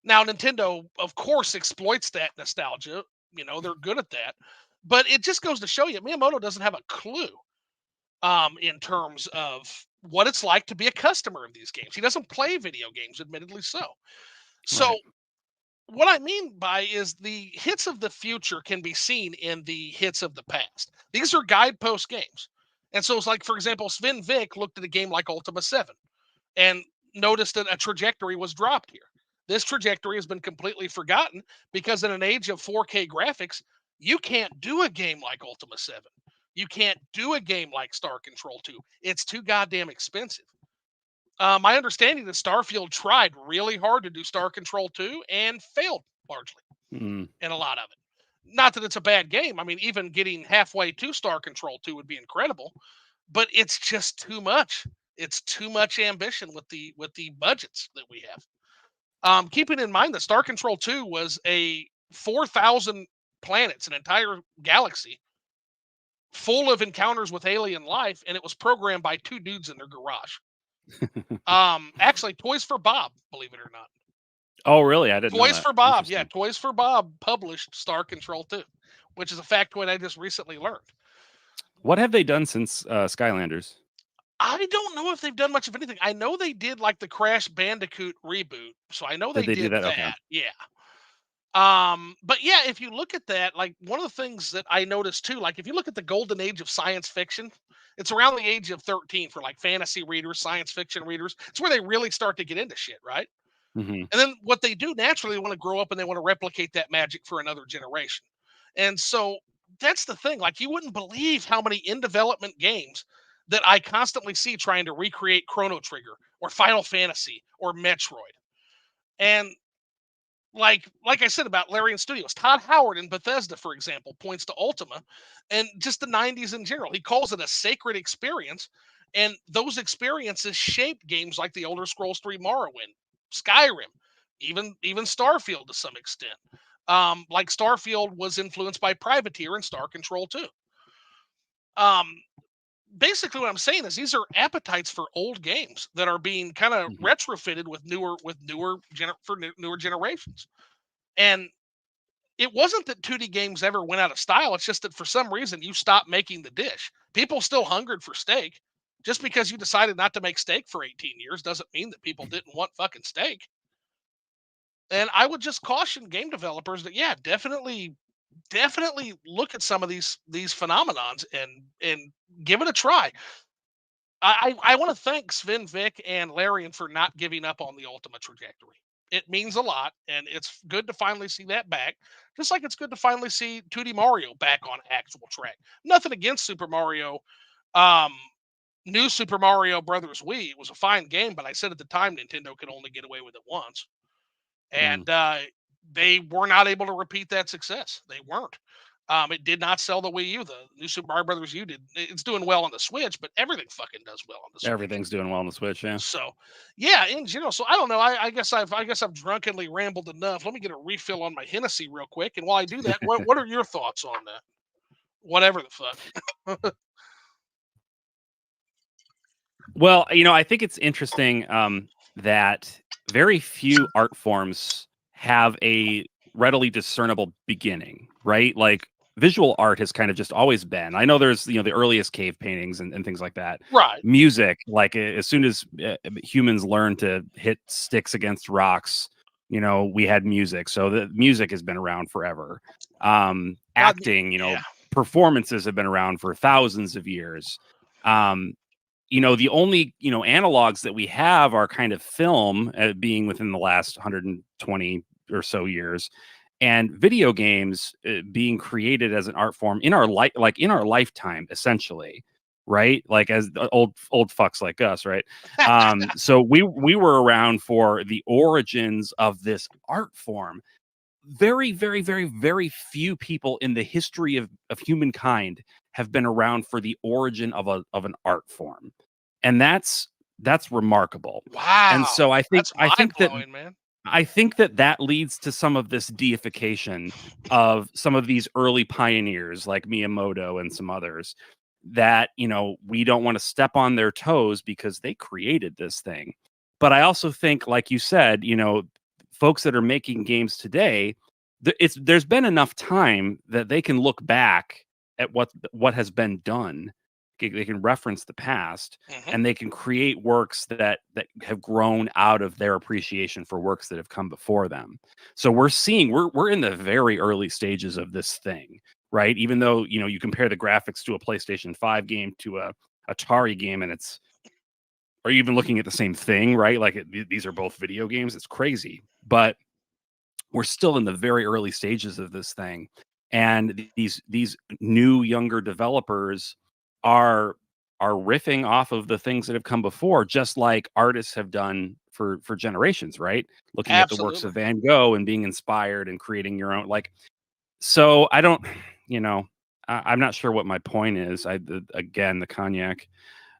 [SPEAKER 1] Now, Nintendo, of course, exploits that nostalgia. They're good at that. But it just goes to show you, Miyamoto doesn't have a clue in terms of what it's like to be a customer of these games. He doesn't play video games, admittedly so. So
[SPEAKER 2] right.
[SPEAKER 1] what I mean by is the hits of the future can be seen in the hits of the past. These are guidepost games. And so it's like, for example, Sven Vick looked at a game like Ultima 7 and noticed that a trajectory was dropped here. This trajectory has been completely forgotten because in an age of 4K graphics, you can't do a game like Ultima 7. You can't do a game like Star Control 2. It's too goddamn expensive. My understanding is Starfield tried really hard to do Star Control 2 and failed largely
[SPEAKER 2] Mm,
[SPEAKER 1] in a lot of it. Not that it's a bad game. I mean, even getting halfway to Star Control 2 would be incredible, but it's just too much. It's too much ambition with the budgets that we have. Keeping in mind that Star Control 2 was a 4,000 planets, an entire galaxy full of encounters with alien life, and it was programmed by two dudes in their garage. Actually, Toys for Bob, believe it or not.
[SPEAKER 2] oh, really? I didn't know
[SPEAKER 1] Toys
[SPEAKER 2] that.
[SPEAKER 1] for Bob, yeah,
[SPEAKER 2] Interesting.
[SPEAKER 1] Toys for Bob published Star Control 2, which is a factoid I just recently learned.
[SPEAKER 2] What have they done since Skylanders?
[SPEAKER 1] I don't know if they've done much of anything. I know they did like the Crash Bandicoot reboot, so I know
[SPEAKER 2] Did
[SPEAKER 1] they
[SPEAKER 2] they do
[SPEAKER 1] did
[SPEAKER 2] that? Okay.
[SPEAKER 1] that. Yeah. But yeah, if you look at that, like one of the things that I noticed too, like if you look at the golden age of science fiction, it's around the age of 13 for like fantasy readers, science fiction readers. It's where they really start to get into shit, right?
[SPEAKER 2] hmm
[SPEAKER 1] And then what they do naturally, they want to grow up and they want to replicate that magic for another generation. And so that's the thing. Like you wouldn't believe how many in development games that I constantly see trying to recreate Chrono Trigger or Final Fantasy or Metroid. And like I said about Larian Studios, Todd Howard in Bethesda, for example, points to Ultima and just the 90s in general. He calls it a sacred experience. And those experiences shaped games like the Elder Scrolls 3 Morrowind, Skyrim, even Starfield to some extent. Like Starfield was influenced by Privateer and Star Control 2. Um, basically what I'm saying is these are appetites for old games that are being kind of
[SPEAKER 2] Mhm.
[SPEAKER 1] retrofitted with newer generations. And it wasn't that 2D games ever went out of style. It's just that for some reason you stopped making the dish. People still hungered for steak. Just because you decided not to make steak for 18 years doesn't mean that people didn't want fucking steak. And I would just caution game developers that yeah, definitely look at some of these phenomenons and give it a try. I want to thank Sven Vic and Larian for not giving up on the Ultima trajectory. It means a lot, and it's good to finally see that back. Just like it's good to finally see 2D Mario back on actual track. Nothing against Super Mario, um, new Super Mario Brothers Wii. It was a fine game, but I said at the time Nintendo could only get away with it once,
[SPEAKER 2] Mm.
[SPEAKER 1] and they were not able to repeat that success. They weren't. It did not sell the Wii U. The new Super Mario Brothers U did. It's doing well on the Switch, but everything fucking does well on the Switch.
[SPEAKER 2] Everything's doing well on the Switch, yeah.
[SPEAKER 1] So, yeah, in general. So I don't know. I guess I've drunkenly rambled enough. Let me get a refill on my Hennessy real quick. And while I do that, what are your thoughts on that? Whatever the fuck.
[SPEAKER 2] Well, I think it's interesting that very few art forms have a readily discernible beginning, right? Like visual art has kind of just always been. I know there's the earliest cave paintings and things like that.
[SPEAKER 1] Right.
[SPEAKER 2] Music, like as soon as humans learned to hit sticks against rocks, we had music. So the music has been around forever.
[SPEAKER 1] God,
[SPEAKER 2] Acting,
[SPEAKER 1] yeah,
[SPEAKER 2] performances have been around for thousands of years. Um, the only analogs that we have are kind of film, being within the last 120 or so years, and video games being created as an art form in our like in our lifetime, essentially, right? Like as the old fucks like us, right? So we were around for the origins of this art form. Very, very, very, very few people in the history of humankind have been around for the origin of an art form, and that's remarkable. And
[SPEAKER 1] wow,
[SPEAKER 2] so
[SPEAKER 1] that's
[SPEAKER 2] I
[SPEAKER 1] mind
[SPEAKER 2] think that
[SPEAKER 1] blowing, man.
[SPEAKER 2] that leads to some of this deification of some of these early pioneers like Miyamoto and some others, that we don't want to step on their toes because they created this thing. But I also think, like you said, folks that are making games today, there's been enough time that they can look back at what has been done. They can reference the past,
[SPEAKER 1] Hmm.
[SPEAKER 2] and they can create works that have grown out of their appreciation for works that have come before them. So we're in the very early stages of this thing, right? Even though you compare the graphics to a PlayStation 5 game to a Atari game, and it's are you even looking at the same thing, right? Like these are both video games. It's crazy, but we're still in the very early stages of this thing, and these new younger developers are riffing off of the things that have come before, just like artists have done for generations, right? Looking at the works
[SPEAKER 1] Absolutely.
[SPEAKER 2] of Van Gogh and being inspired and creating your own, like. So I don't, you know, I'm not sure what my point is. Again, the cognac.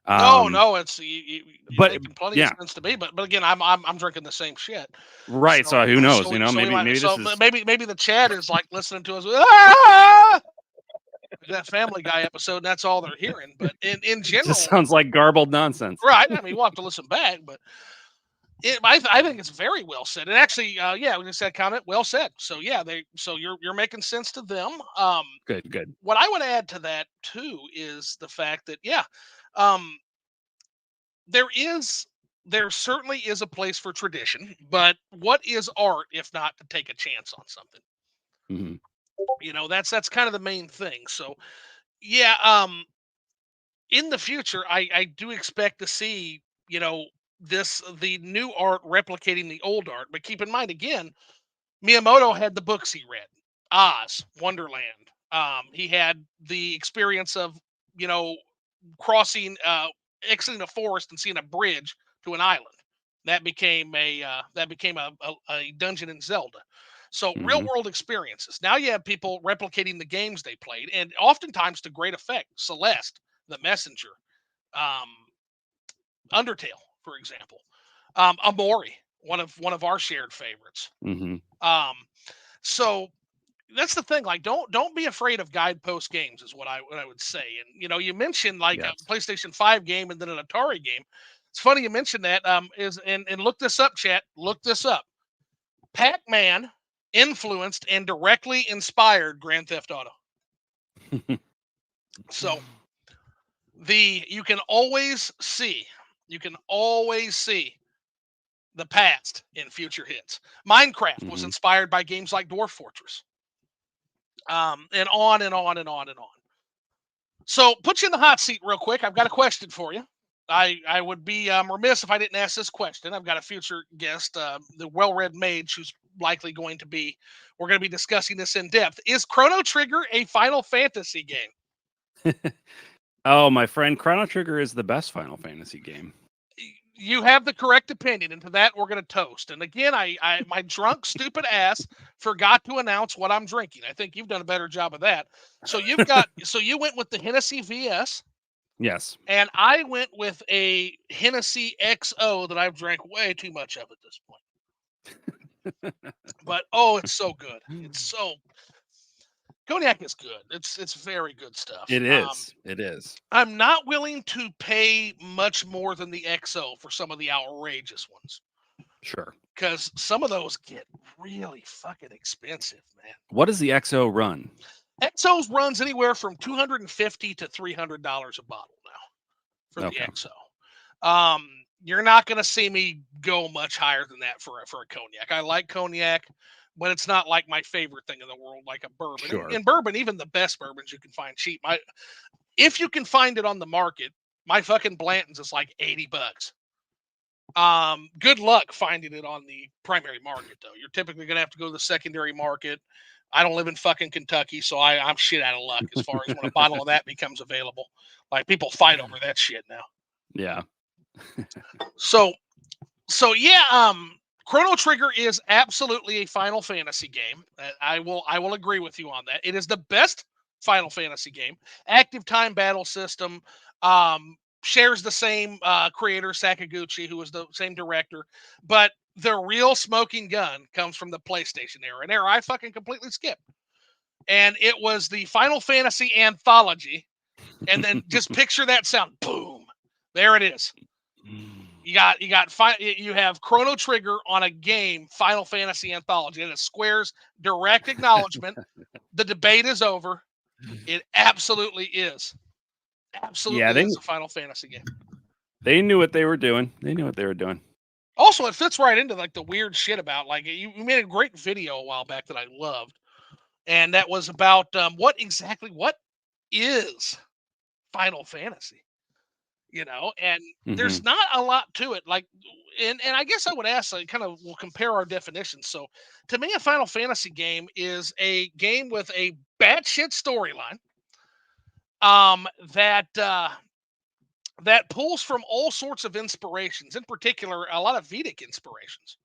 [SPEAKER 1] No,
[SPEAKER 2] um
[SPEAKER 1] no, you're
[SPEAKER 2] but
[SPEAKER 1] making plenty of
[SPEAKER 2] yeah,
[SPEAKER 1] sense to me. But again, I'm drinking the same shit.
[SPEAKER 2] right, so who knows,
[SPEAKER 1] So we
[SPEAKER 2] maybe
[SPEAKER 1] might
[SPEAKER 2] this
[SPEAKER 1] so
[SPEAKER 2] is
[SPEAKER 1] maybe the chat is like listening to us. Ah! That Family Guy episode. And that's all they're hearing. But in
[SPEAKER 2] it just
[SPEAKER 1] general,
[SPEAKER 2] sounds like garbled nonsense.
[SPEAKER 1] right? I mean, we'll have to listen back, but I think it's very well said. And actually, yeah, we just had a comment. Well said. So yeah, you're making sense to them.
[SPEAKER 2] Good, good.
[SPEAKER 1] What I would add to that too is the fact that yeah, um, there is there certainly is a place for tradition, but what is art if not to take a chance on something?
[SPEAKER 2] Mhm.
[SPEAKER 1] That's kind of the main thing. So yeah, in the future, I do expect to see the new art replicating the old art. But keep in mind again, Miyamoto had the books he read, Oz, Wonderland. He had the experience of you know crossing, exiting a forest and seeing a bridge to an island. That became a dungeon in Zelda. So real
[SPEAKER 2] Mhm.
[SPEAKER 1] world experiences. Now you have people replicating the games they played, and oftentimes to great effect. Celeste, The Messenger, um, Undertale, for example, Amori, one of our shared favorites.
[SPEAKER 2] Mhm.
[SPEAKER 1] Um, so that's the thing. Like, don't be afraid of guidepost games, is what I would say. And you mentioned like a
[SPEAKER 2] Yes.
[SPEAKER 1] PlayStation 5 game and then an Atari game. It's funny you mentioned that. Is and look this up, chat. Look this up. Pac-Man influenced and directly inspired Grand Theft Auto. So you can always see, the past in future hits. Minecraft was inspired by games like Dwarf Fortress. And on and on and on and on. So put you in the hot seat real quick. I've got a question for you. I would be remiss if I didn't ask this question. I've got a future guest, the well-read mage, who's likely going to be. We're going to be discussing this in depth. Is Chrono Trigger a Final Fantasy game?
[SPEAKER 2] Oh, my friend, Chrono Trigger is the best Final Fantasy game.
[SPEAKER 1] You have the correct opinion, and to that we're going to toast. And again, my drunk, stupid ass forgot to announce what I'm drinking. I think you've done a better job of that. So you went with the Hennessy VS.
[SPEAKER 2] Yes.
[SPEAKER 1] And I went with a Hennessy XO that I've drank way too much of at this point. But it's so good. Cognac is good. It's very good stuff.
[SPEAKER 2] It is. It is.
[SPEAKER 1] I'm not willing to pay much more than the XO for some of the outrageous ones.
[SPEAKER 2] Sure.
[SPEAKER 1] Because some of those get really fucking expensive, man.
[SPEAKER 2] What does the XO run?
[SPEAKER 1] XO's runs anywhere from $250 to $300 a bottle now for the XO. You're not going to see me go much higher than that for a cognac. I like cognac, but it's not like my favorite thing in the world, like a bourbon.
[SPEAKER 2] Sure.
[SPEAKER 1] In bourbon, even the best bourbons you can find cheap. If you can find it on the market, my fucking Blanton's is like $80. Good luck finding it on the primary market, though. You're typically going to have to go to the secondary market. I don't live in fucking Kentucky, so I'm shit out of luck as far as when a bottle of that becomes available. Like, people fight over that shit now.
[SPEAKER 2] Yeah.
[SPEAKER 1] So yeah, Chrono Trigger is absolutely a Final Fantasy game. I will agree with you on that. It is the best Final Fantasy game. Active time battle system. Shares the same creator, Sakaguchi, who was the same director, but the real smoking gun comes from the PlayStation era, an era I fucking completely skipped. And it was the Final Fantasy Anthology. And then just picture that sound. Boom. There it is. You have Chrono Trigger on a game, Final Fantasy Anthology, and it's Square's direct acknowledgement. The debate is over. It absolutely is. Absolutely is a Final Fantasy game.
[SPEAKER 2] They knew what they were doing.
[SPEAKER 1] Also, it fits right into like the weird shit about like you made a great video a while back that I loved, and that was about what is Final Fantasy, and there's not a lot to it. Like, and I guess I would ask, like, kind of, we'll compare our definitions. So, to me, a Final Fantasy game is a game with a batshit storyline, that pulls from all sorts of inspirations, in particular, a lot of Vedic inspirations.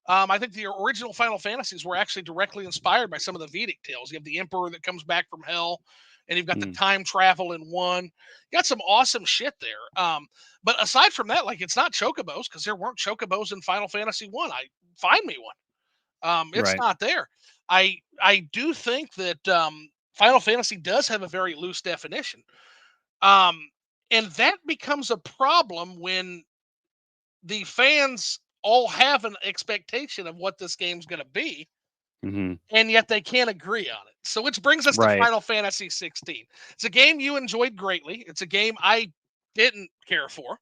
[SPEAKER 1] I think the original Final Fantasies were actually directly inspired by some of the Vedic tales. You have the Emperor that comes back from hell, and you've got the time travel in one. You got some awesome shit there. But aside from that, like, it's not chocobos, because there weren't chocobos in Final Fantasy 1. Find me one. It's not there. I do think that Final Fantasy does have a very loose definition. And that becomes a problem when the fans all have an expectation of what this game's going to be, and yet they can't agree on it. So which brings us to Final Fantasy 16. It's a game you enjoyed greatly. It's a game I didn't care for,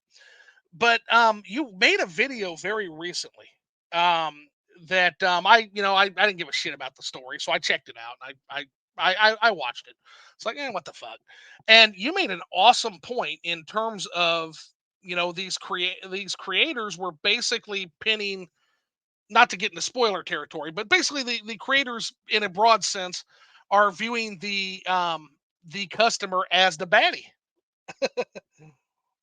[SPEAKER 1] but you made a video very recently that I didn't give a shit about the story, so I checked it out and I watched it. It's like, what the fuck? And you made an awesome point in terms of, these creators were basically pinning, not to get into spoiler territory, but basically the creators, in a broad sense, are viewing the customer as the baddie.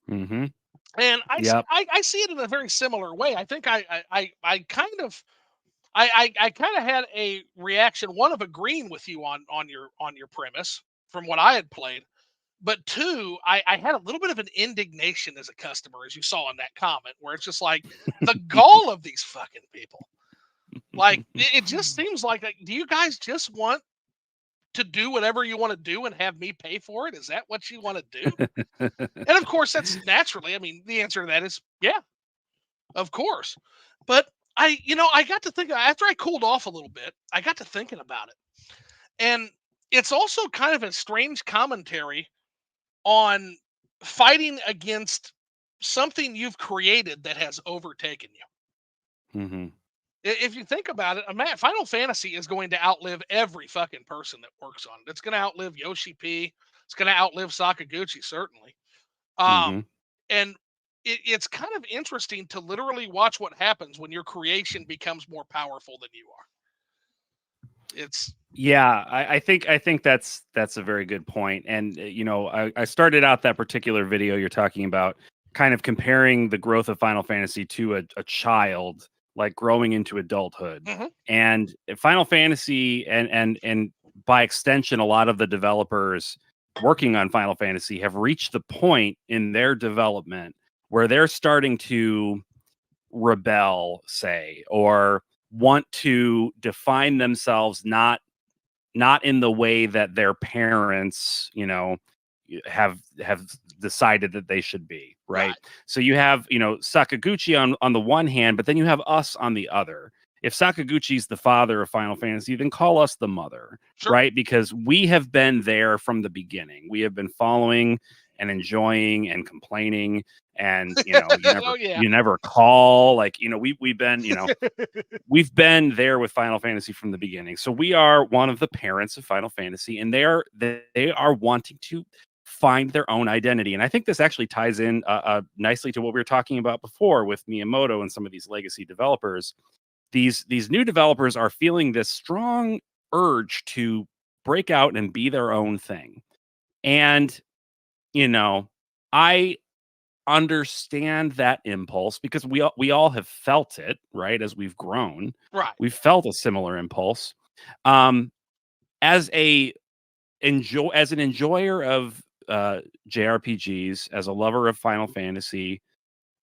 [SPEAKER 1] And I see it in a very similar way. I think I kind of had a reaction, one, of agreeing with you on your premise from what I had played, but two, I had a little bit of an indignation as a customer, as you saw in that comment, where it's just like the gall of these fucking people. Like, it just seems like, do you guys just want to do whatever you want to do and have me pay for it? Is that what you want to do? And of course, that's naturally. I mean, the answer to that is yeah, of course. But I got to think after I cooled off a little bit, I got to thinking about it. And it's also kind of a strange commentary on fighting against something you've created that has overtaken you.
[SPEAKER 2] Hmm.
[SPEAKER 1] If you think about it, Final Fantasy is going to outlive every fucking person that works on it. It's going to outlive Yoshi P. It's going to outlive Sakaguchi, certainly.
[SPEAKER 2] Hmm.
[SPEAKER 1] And it's kind of interesting to literally watch what happens when your creation becomes more powerful than you are. It's
[SPEAKER 2] Yeah, I think that's a very good point. And I started out that particular video you're talking about, kind of comparing the growth of Final Fantasy to a child like growing into adulthood.
[SPEAKER 1] Mhm.
[SPEAKER 2] And Final Fantasy and by extension, a lot of the developers working on Final Fantasy have reached the point in their development where they're starting to rebel, say, or want to define themselves not in the way that their parents, have decided that they should be, right?
[SPEAKER 1] right.
[SPEAKER 2] So you have, Sakaguchi on the one hand, but then you have us on the other. If Sakaguchi's the father of Final Fantasy, then call us the mother,
[SPEAKER 1] Sure.
[SPEAKER 2] right? Because we have been there from the beginning. We have been following and enjoying and complaining, and
[SPEAKER 1] Oh yeah.
[SPEAKER 2] you never call, like, we've been, we've been there with Final Fantasy from the beginning. So we are one of the parents of Final Fantasy, and they are wanting to find their own identity. And I think this actually ties in nicely to what we were talking about before with Miyamoto and some of these legacy developers. These new developers are feeling this strong urge to break out and be their own thing. And I understand that impulse because we all have felt it, right? As we've grown,
[SPEAKER 1] Right.
[SPEAKER 2] we've felt a similar impulse. Um, as an enjoyer of JRPGs, as a lover of Final Fantasy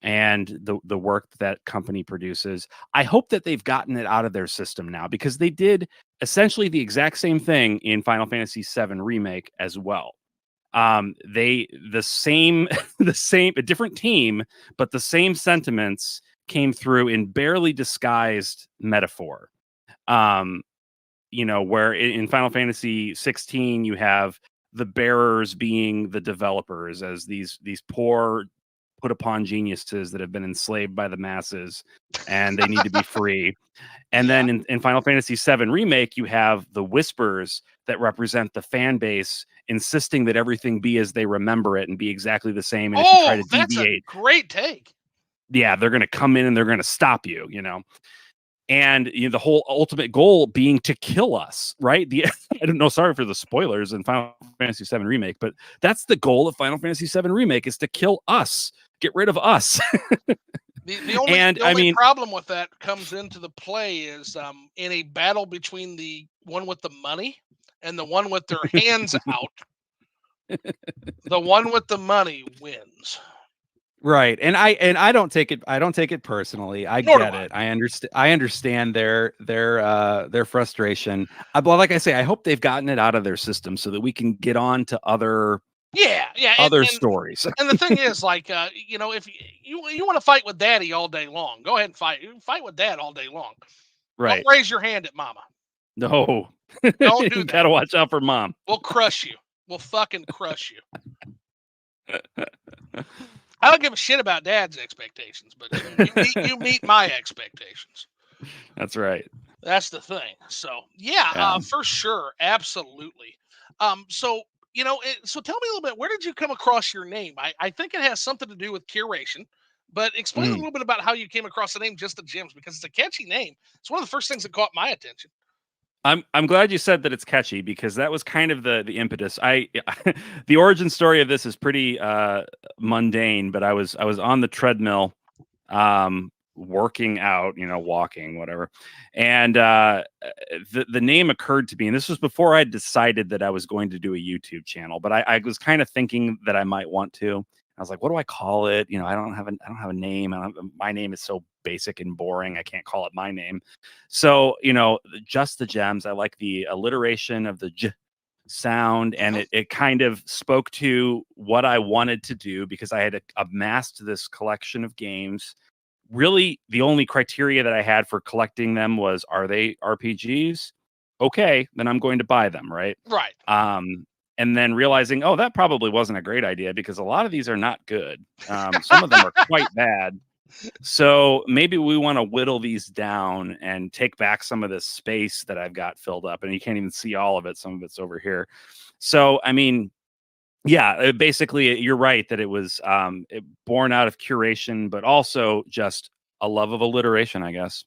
[SPEAKER 2] and the work that company produces, I hope that they've gotten it out of their system now, because they did essentially the exact same thing in Final Fantasy VII Remake as well. They the same the same a different team, but the same sentiments came through in barely disguised metaphor. um where in Final Fantasy 16 you have the bearers being the developers, as these poor put upon geniuses that have been enslaved by the masses, and they need to be free. And
[SPEAKER 1] Yeah.
[SPEAKER 2] then in Final Fantasy VII Remake, you have the Whispers that represent the fan base, insisting that everything be as they remember it and be exactly the same. And if you try
[SPEAKER 1] Oh,
[SPEAKER 2] to
[SPEAKER 1] that's a
[SPEAKER 2] deviate,
[SPEAKER 1] great take.
[SPEAKER 2] yeah, they're going to come in and they're going to stop you. And the whole ultimate goal being to kill us, right? I don't know, sorry for the spoilers in Final Fantasy VII Remake, but that's the goal of Final Fantasy VII Remake, is to kill us, get rid of us.
[SPEAKER 1] The only
[SPEAKER 2] And
[SPEAKER 1] the
[SPEAKER 2] I
[SPEAKER 1] only
[SPEAKER 2] mean,
[SPEAKER 1] problem with that comes into the play is in a battle between the one with the money and the one with their hands out, the one with the money wins.
[SPEAKER 3] Right. And I don't take it personally. I
[SPEAKER 1] Nor do
[SPEAKER 3] get
[SPEAKER 1] I.
[SPEAKER 3] it. I understand their frustration. But like I say, I hope they've gotten it out of their system so that we can get on to other
[SPEAKER 1] Yeah, yeah,
[SPEAKER 3] other stories.
[SPEAKER 1] and the thing is, like, if you want to fight with Daddy all day long, go ahead and fight. You can fight with Dad all day long. Don't
[SPEAKER 2] right.
[SPEAKER 1] raise your hand at Mama.
[SPEAKER 2] No.
[SPEAKER 1] Don't do
[SPEAKER 2] You
[SPEAKER 1] that.
[SPEAKER 2] gotta watch out for Mom.
[SPEAKER 1] We'll crush you. We'll fucking crush you. I don't give a shit about Dad's expectations, but you meet my expectations.
[SPEAKER 2] That's right.
[SPEAKER 1] That's the thing. So yeah,
[SPEAKER 2] Yeah.
[SPEAKER 1] for sure, absolutely. So so tell me a little bit. Where did you come across your name? I think it has something to do with curation, but explain a
[SPEAKER 2] Mm.
[SPEAKER 1] little bit about how you came across the name Just the Gems, because it's a catchy name. It's one of the first things that caught my attention.
[SPEAKER 2] I'm glad you said that it's catchy, because that was kind of the impetus. The origin story of this is pretty mundane, but I was on the treadmill, working out, walking, whatever. And the name occurred to me, and this was before I decided that I was going to do a YouTube channel, but I was kind of thinking that I might want to. I was like, what do I call it? I don't have a name. My name is so basic and boring. I can't call it my name. So, Just the Gems. I like the alliteration of the J
[SPEAKER 3] sound, and it kind of spoke to what I wanted to do because I had amassed this collection of games. Really, the only criteria that I had for collecting them was, are they RPGs? Okay, then I'm going to buy them, right?
[SPEAKER 1] Right.
[SPEAKER 3] And then realizing, oh, that probably wasn't a great idea because a lot of these are not good. Some of them are quite bad. So maybe we want to whittle these down and take back some of this space that I've got filled up. And you can't even see all of it. Some of it's over here. So, I mean, yeah, basically, you're right that it was born out of curation, but also just a love of alliteration, I guess.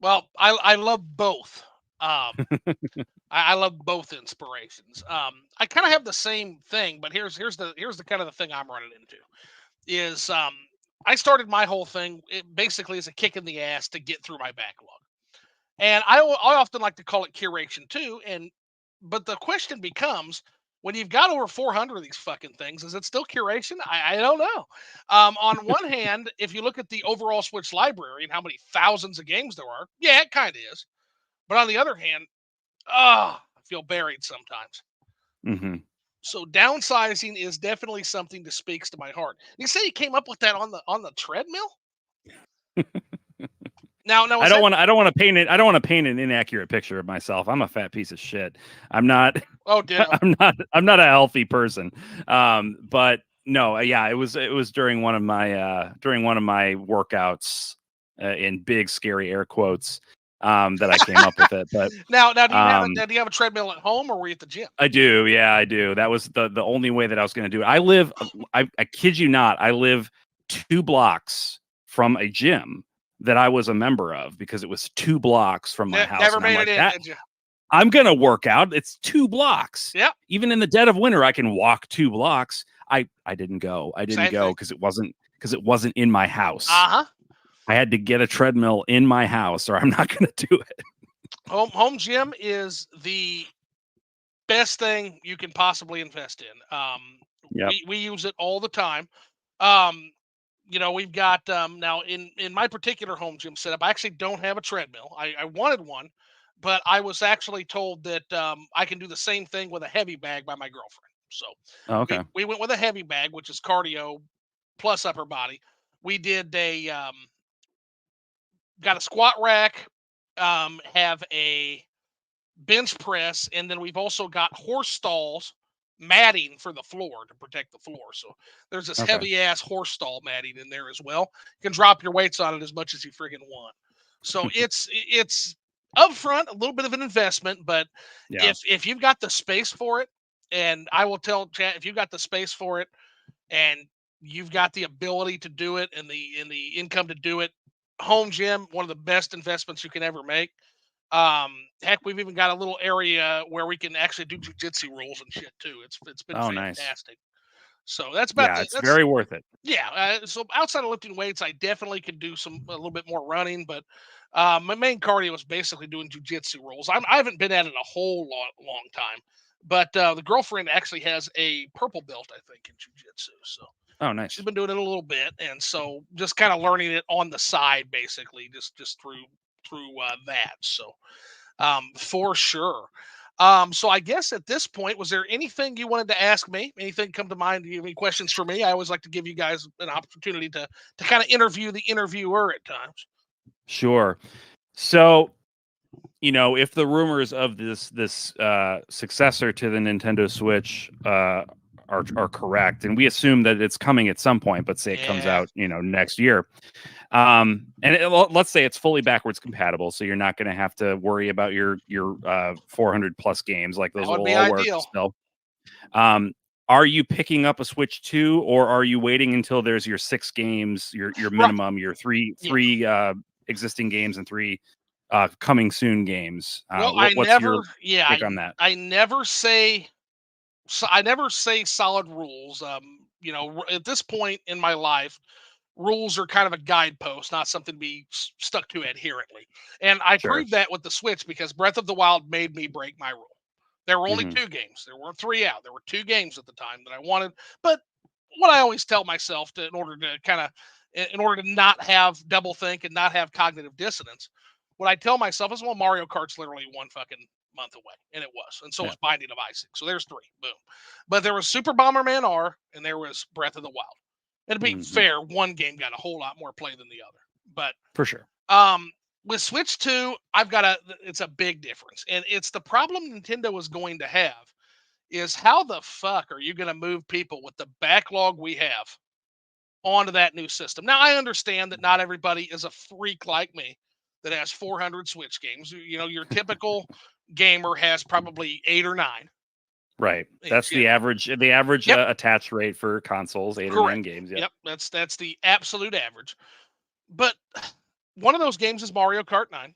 [SPEAKER 1] Well, I love both. I love both inspirations. I kind of have the same thing, but here's the kind of the thing I'm running into is I started my whole thing basically as a kick in the ass to get through my backlog, and I often like to call it curation too. But the question becomes, when you've got over 400 of these fucking things, is it still curation? I don't know. On one hand, if you look at the overall Switch library and how many thousands of games there are, yeah, it kind of is. But on the other hand, I feel buried sometimes.
[SPEAKER 3] Mm-hmm.
[SPEAKER 1] So downsizing is definitely something that speaks to my heart. You say you came up with that on the treadmill? Now
[SPEAKER 3] I don't want to paint it. I don't want to paint an inaccurate picture of myself. I'm a fat piece of shit. I'm not.
[SPEAKER 1] Oh, ditto.
[SPEAKER 3] I'm not a healthy person. But no, yeah, it was during one of my workouts, in big scary air quotes, that I came up with it. But
[SPEAKER 1] now do you have a treadmill at home, or were you at the gym?
[SPEAKER 3] I do. Yeah, I do. That was the only way that I was going to do it. I kid you not, I live 2 blocks from a gym that I was a member of because it was 2 blocks from my house.
[SPEAKER 1] Never
[SPEAKER 3] And
[SPEAKER 1] made
[SPEAKER 3] I'm
[SPEAKER 1] it
[SPEAKER 3] like,
[SPEAKER 1] in, did you?
[SPEAKER 3] I'm going to work out. It's 2 blocks.
[SPEAKER 1] Yeah.
[SPEAKER 3] Even in the dead of winter, I can walk 2 blocks. I didn't go. I didn't
[SPEAKER 1] Same
[SPEAKER 3] go
[SPEAKER 1] thing.
[SPEAKER 3] because it wasn't in my house.
[SPEAKER 1] Uh-huh.
[SPEAKER 3] I had to get a treadmill in my house or I'm not going to do it.
[SPEAKER 1] Home gym is the best thing you can possibly invest in.
[SPEAKER 3] Yep.
[SPEAKER 1] We use it all the time. We've got now in my particular home gym setup, I actually don't have a treadmill. I wanted one, but I was actually told that I can do the same thing with a heavy bag by my girlfriend. So
[SPEAKER 3] Oh, okay.
[SPEAKER 1] we went with a heavy bag, which is cardio plus upper body. We did got a squat rack, have a bench press, and then we've also got horse stalls matting for the floor to protect the floor. So there's this
[SPEAKER 3] Okay.
[SPEAKER 1] heavy ass horse stall matting in there as well. You can drop your weights on it as much as you friggin' want. So it's upfront, a little bit of an investment, but
[SPEAKER 3] Yeah.
[SPEAKER 1] if you've got the space for it, and I will tell chat, if you've got the space for it and you've got the ability to do it and the income to do it, home gym, one of the best investments you can ever make. Heck, we've even got a little area where we can actually do jujitsu rolls and shit too. It's been
[SPEAKER 3] Oh, nice.
[SPEAKER 1] fantastic. So that's
[SPEAKER 3] Yeah, it's very worth it.
[SPEAKER 1] yeah. So outside of lifting weights, I definitely could do a little bit more running, but my main cardio is basically doing jujitsu rolls. I haven't been at it a whole long time, but the girlfriend actually has a purple belt, I think, in jujitsu. So
[SPEAKER 3] Oh, nice.
[SPEAKER 1] she's been doing it a little bit, and so just kind of learning it on the side, basically, just through that. So for sure. So I guess at this point, was there anything you wanted to ask me? Anything come to mind? Do you have any questions for me? I always like to give you guys an opportunity to kind of interview the interviewer at times.
[SPEAKER 3] Sure. So, if the rumors of this successor to the Nintendo Switch are correct, and we assume that it's coming at some point, but say it comes
[SPEAKER 1] Yeah.
[SPEAKER 3] out, next year. And let's say it's fully backwards compatible, so you're not going to have to worry about your 400 plus games. Like those
[SPEAKER 1] That would
[SPEAKER 3] will
[SPEAKER 1] be
[SPEAKER 3] all work
[SPEAKER 1] ideal.
[SPEAKER 3] still. Are you picking up a Switch 2, or are you waiting until there's your 6 games, your minimum, your three existing games and 3 coming soon games?
[SPEAKER 1] Well,
[SPEAKER 3] What's your take on that?
[SPEAKER 1] I never say solid rules. At this point in my life, rules are kind of a guidepost, not something to be stuck to adherently. And I
[SPEAKER 3] Sure.
[SPEAKER 1] proved that with the Switch because Breath of the Wild made me break my rule. There were only
[SPEAKER 3] Mhm.
[SPEAKER 1] 2 games. There weren't 3 out. There were 2 games at the time that I wanted. But what I always tell myself in order to not have double think and not have cognitive dissonance, what I tell myself is, well, Mario Kart's literally month away, and it was. And so
[SPEAKER 2] Yeah.
[SPEAKER 1] was Binding of Isaac. So there's 3. Boom. But there was Super Bomberman R, and there was Breath of the Wild. And to be fair, one game got a whole lot more play than the other. But
[SPEAKER 2] For sure.
[SPEAKER 1] with Switch 2, it's a big difference. And it's the problem Nintendo is going to have is how the fuck are you going to move people with the backlog we have onto that new system? Now, I understand that not everybody is a freak like me that has 400 Switch games. You know, your typical gamer has probably 8 or 9.
[SPEAKER 2] Right. That's the average. The average attach rate for consoles, 8 or 9 games.
[SPEAKER 1] Yep. That's the absolute average. But one of those games is Mario Kart 9.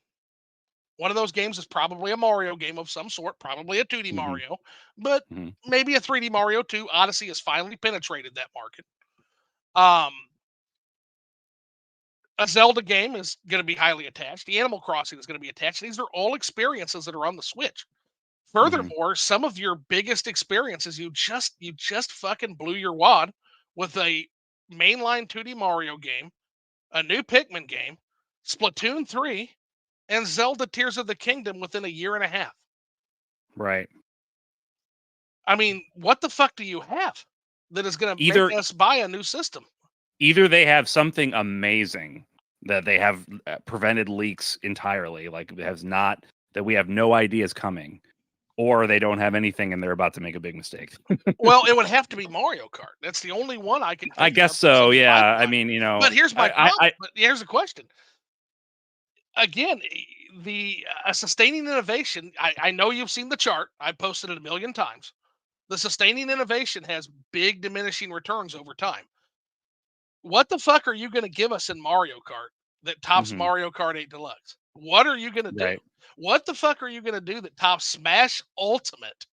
[SPEAKER 1] One of those games is probably a Mario game of some sort, probably a 2D Mario, but maybe a 3D Mario too. Odyssey has finally penetrated that market. A Zelda game is going to be highly attached. The Animal Crossing is going to be attached. These are all experiences that are on the Switch. Furthermore, some of your biggest experiences, you just fucking blew your wad with a mainline 2D Mario game, a new Pikmin game, Splatoon 3, and Zelda Tears of the Kingdom within a year and a half.
[SPEAKER 2] Right.
[SPEAKER 1] I mean, what the fuck do you have that is going to make us buy a new system?
[SPEAKER 2] Either they have something amazing that they have prevented leaks entirely, like it has not, that we have no idea is coming, or they don't have anything and they're about to make a big mistake.
[SPEAKER 1] Well, it would have to be Mario Kart. That's the only one I can think
[SPEAKER 2] I guess so, yeah. I mean, you know.
[SPEAKER 1] But here's my problem. But here's the question. Again, a sustaining innovation, I know you've seen the chart. I posted it a million times. The sustaining innovation has big diminishing returns over time. What the fuck are you going to give us in Mario Kart that tops Mario Kart 8 Deluxe? What are you going to do? What the fuck are you going to do that tops Smash Ultimate?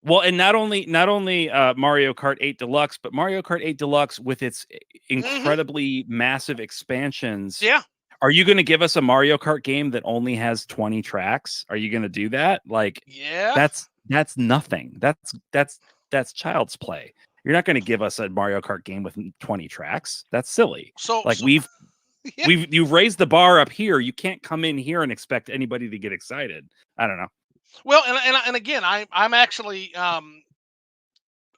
[SPEAKER 2] Well, and not only Mario Kart 8 Deluxe, but Mario Kart 8 Deluxe with its incredibly massive expansions.
[SPEAKER 1] Yeah.
[SPEAKER 2] Are you going to give us a Mario Kart game that only has 20 tracks? Are you going to do that? Like,
[SPEAKER 1] yeah,
[SPEAKER 2] that's nothing. That's child's play. You're not going to give us a Mario Kart game with 20 tracks. That's silly. You've raised the bar up here. You can't come in here and expect anybody to get excited. I don't know.
[SPEAKER 1] Well, and again, I'm actually I'm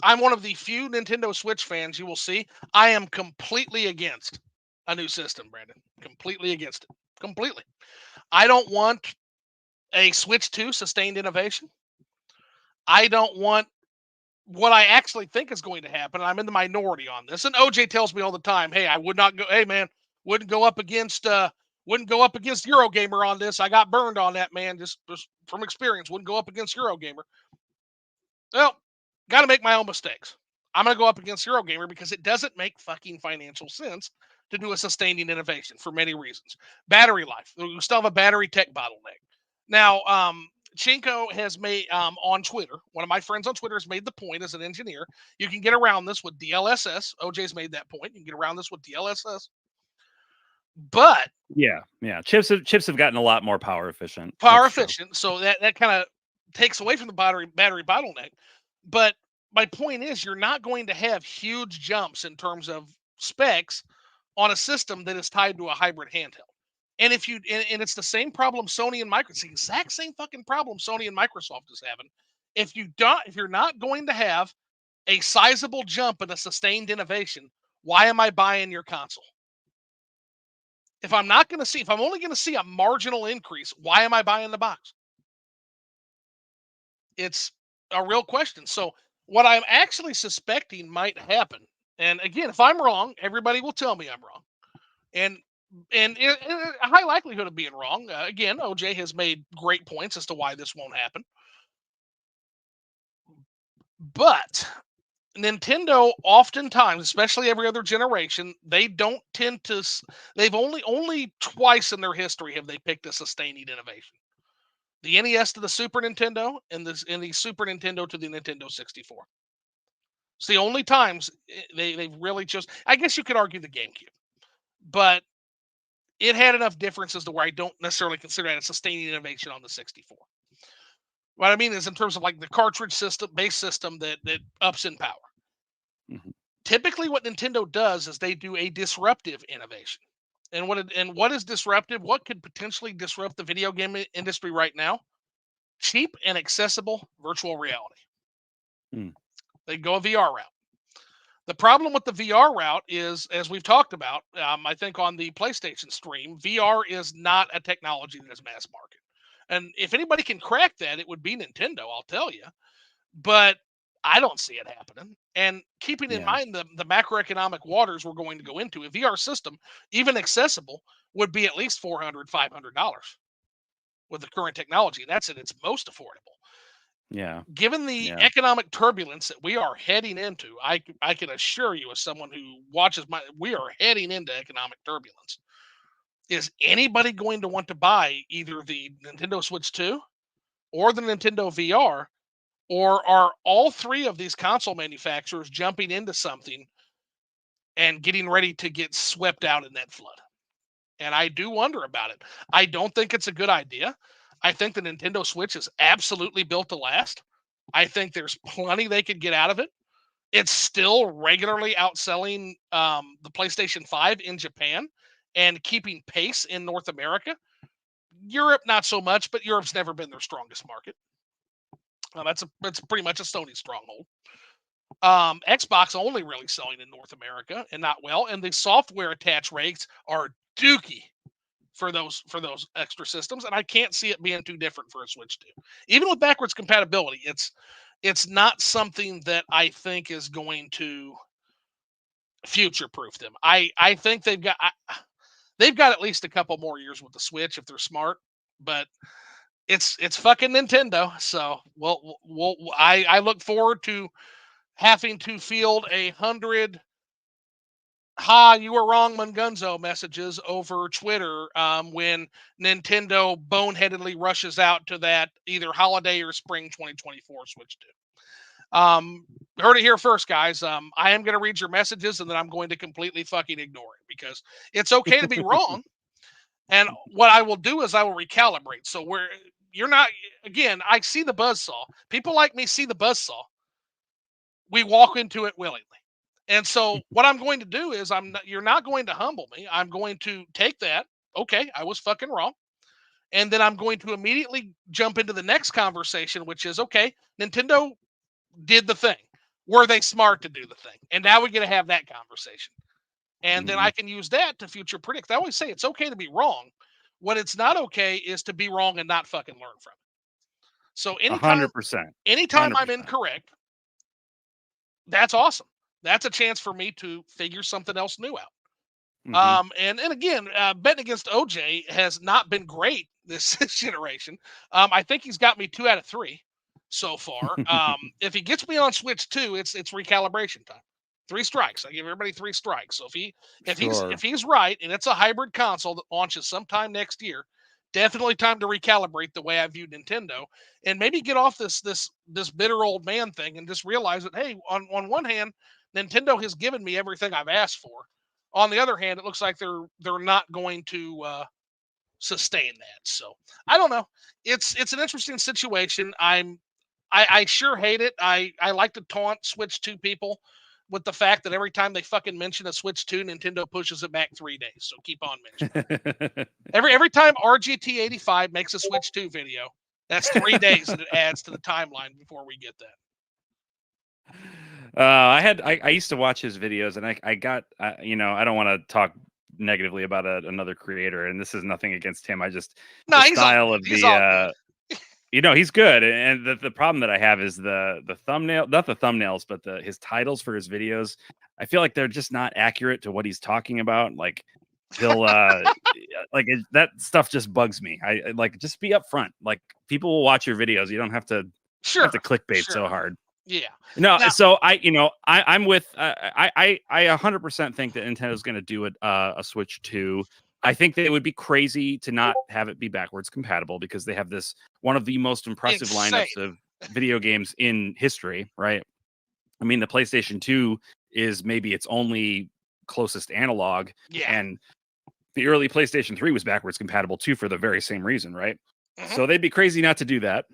[SPEAKER 1] one of the few Nintendo Switch fans you will see. I am completely against a new system, Brandon. Completely against it. Completely. I don't want a Switch 2 sustained innovation. I don't want what I actually think is going to happen. I'm in the minority on this. And OJ tells me all the time, hey, I would not go, hey man, wouldn't go up against Eurogamer on this. I got burned on that, man, just from experience. Wouldn't go up against Eurogamer. Well, got to make my own mistakes. I'm going to go up against Eurogamer because it doesn't make fucking financial sense to do a sustaining innovation for many reasons. Battery life. We still have a battery tech bottleneck. Now, Chinko has made on Twitter, one of my friends on Twitter has made the point as an engineer, you can get around this with DLSS. OJ's made that point. You can get around this with DLSS. But
[SPEAKER 2] yeah, chips have gotten a lot more power efficient.
[SPEAKER 1] So that kind of takes away from the battery bottleneck. But my point is, you're not going to have huge jumps in terms of specs on a system that is tied to a hybrid handheld. And if and it's the same problem Sony and Microsoft, it's the exact same fucking problem Sony and Microsoft is having. If you're not going to have a sizable jump and a sustained innovation, why am I buying your console? If I'm only going to see a marginal increase, why am I buying the box? It's a real question. So what I'm actually suspecting might happen, and again, if I'm wrong, everybody will tell me I'm wrong. And a high likelihood of being wrong. Again, OJ has made great points as to why this won't happen. But Nintendo oftentimes, especially every other generation, they've only twice in their history have they picked a sustaining innovation. The NES to the Super Nintendo and the Super Nintendo to the Nintendo 64. It's the only times they've really chose. I guess you could argue the GameCube, but it had enough differences to where I don't necessarily consider that a sustaining innovation on the 64. What I mean is in terms of like the cartridge base system that ups in power. Typically what Nintendo does is they do a disruptive innovation. And what is disruptive? What could potentially disrupt the video game industry right now? cheap and accessible virtual reality.
[SPEAKER 3] Hmm.
[SPEAKER 1] They go a VR route. The problem with the VR route is, as we've talked about, I think on the PlayStation stream, VR is not a technology that is mass market. And if anybody can crack that, it would be Nintendo, I'll tell you. But I don't see it happening. And keeping in
[SPEAKER 3] Yeah.
[SPEAKER 1] mind the macroeconomic waters we're going to go into, a VR system, even accessible, would be at least $400, $500 with the current technology. And that's at its most affordable.
[SPEAKER 3] Yeah.
[SPEAKER 1] Given the
[SPEAKER 3] Yeah.
[SPEAKER 1] economic turbulence that we are heading into, I can assure you, as someone who watches we are heading into economic turbulence. Is anybody going to want to buy either the Nintendo Switch 2 or the Nintendo VR, or are all three of these console manufacturers jumping into something and getting ready to get swept out in that flood? And I do wonder about it. I don't think it's a good idea. I think the Nintendo Switch is absolutely built to last. I think there's plenty they could get out of it. It's still regularly outselling the PlayStation 5 in Japan and keeping pace in North America. Europe, not so much, but Europe's never been their strongest market. That's pretty much a Sony stronghold. Xbox only really selling in North America and not well, and the software attach rates are dookie for those extra systems, and I can't see it being too different for a Switch 2. Even with backwards compatibility, it's not something that I think is going to future proof them. I think they've got at least a couple more years with the Switch if they're smart, but it's fucking Nintendo. So I look forward to having to field 100 "Ha, you were wrong, Mungunzo" messages over Twitter when Nintendo boneheadedly rushes out to that either holiday or spring 2024 Switch 2. Heard it here first, guys. I am going to read your messages, and then I'm going to completely fucking ignore it because it's okay to be wrong. And what I will do is I will recalibrate. So where you're not, again, I see the buzzsaw. People like me see the buzzsaw. We walk into it willingly. And so what I'm going to do is you're not going to humble me. I'm going to take that. Okay, I was fucking wrong. And then I'm going to immediately jump into the next conversation, which is, okay, Nintendo did the thing. Were they smart to do the thing? And now we're going to have that conversation. And then I can use that to future predict. I always say it's okay to be wrong. What it's not okay is to be wrong and not fucking learn from it. So anytime
[SPEAKER 3] 100%.
[SPEAKER 1] I'm
[SPEAKER 3] 100%.
[SPEAKER 1] incorrect, that's awesome. That's a chance for me to figure something else new out. And again, betting against OJ has not been great this generation. I think he's got me 2 out of 3 so far. If he gets me on Switch 2, it's recalibration time. 3 strikes. I give everybody 3 strikes. So if he's right and it's a hybrid console that launches sometime next year, definitely time to recalibrate the way I view Nintendo and maybe get off this bitter old man thing and just realize that, hey, on one hand, Nintendo has given me everything I've asked for. On the other hand, it looks like they're not going to sustain that. So I don't know. It's an interesting situation. I sure hate it. I like to taunt Switch 2 people with the fact that every time they fucking mention a Switch 2, Nintendo pushes it back 3 days. So keep on mentioning it. Every time RGT85 makes a Switch 2 video, that's 3 days that it adds to the timeline before we get that.
[SPEAKER 3] I used to watch his videos, and I got I don't want to talk negatively about another creator, and this is nothing against him. I just the style of the he's good, and the problem that I have is the thumbnail, not the thumbnails, but his titles for his videos. I feel like they're just not accurate to what he's talking about. Like he'll that stuff just bugs me. I like, just be upfront. Like, people will watch your videos. You don't have to clickbait so hard.
[SPEAKER 1] Yeah.
[SPEAKER 3] No, so I'm with I 100% think that Nintendo's going to do a Switch 2. I think they would be crazy to not have it be backwards compatible because they have this one of the most impressive lineups of video games in history, right? I mean, the PlayStation 2 is maybe its only closest analog, and the early PlayStation 3 was backwards compatible too for the very same reason, right? So they'd be crazy not to do that.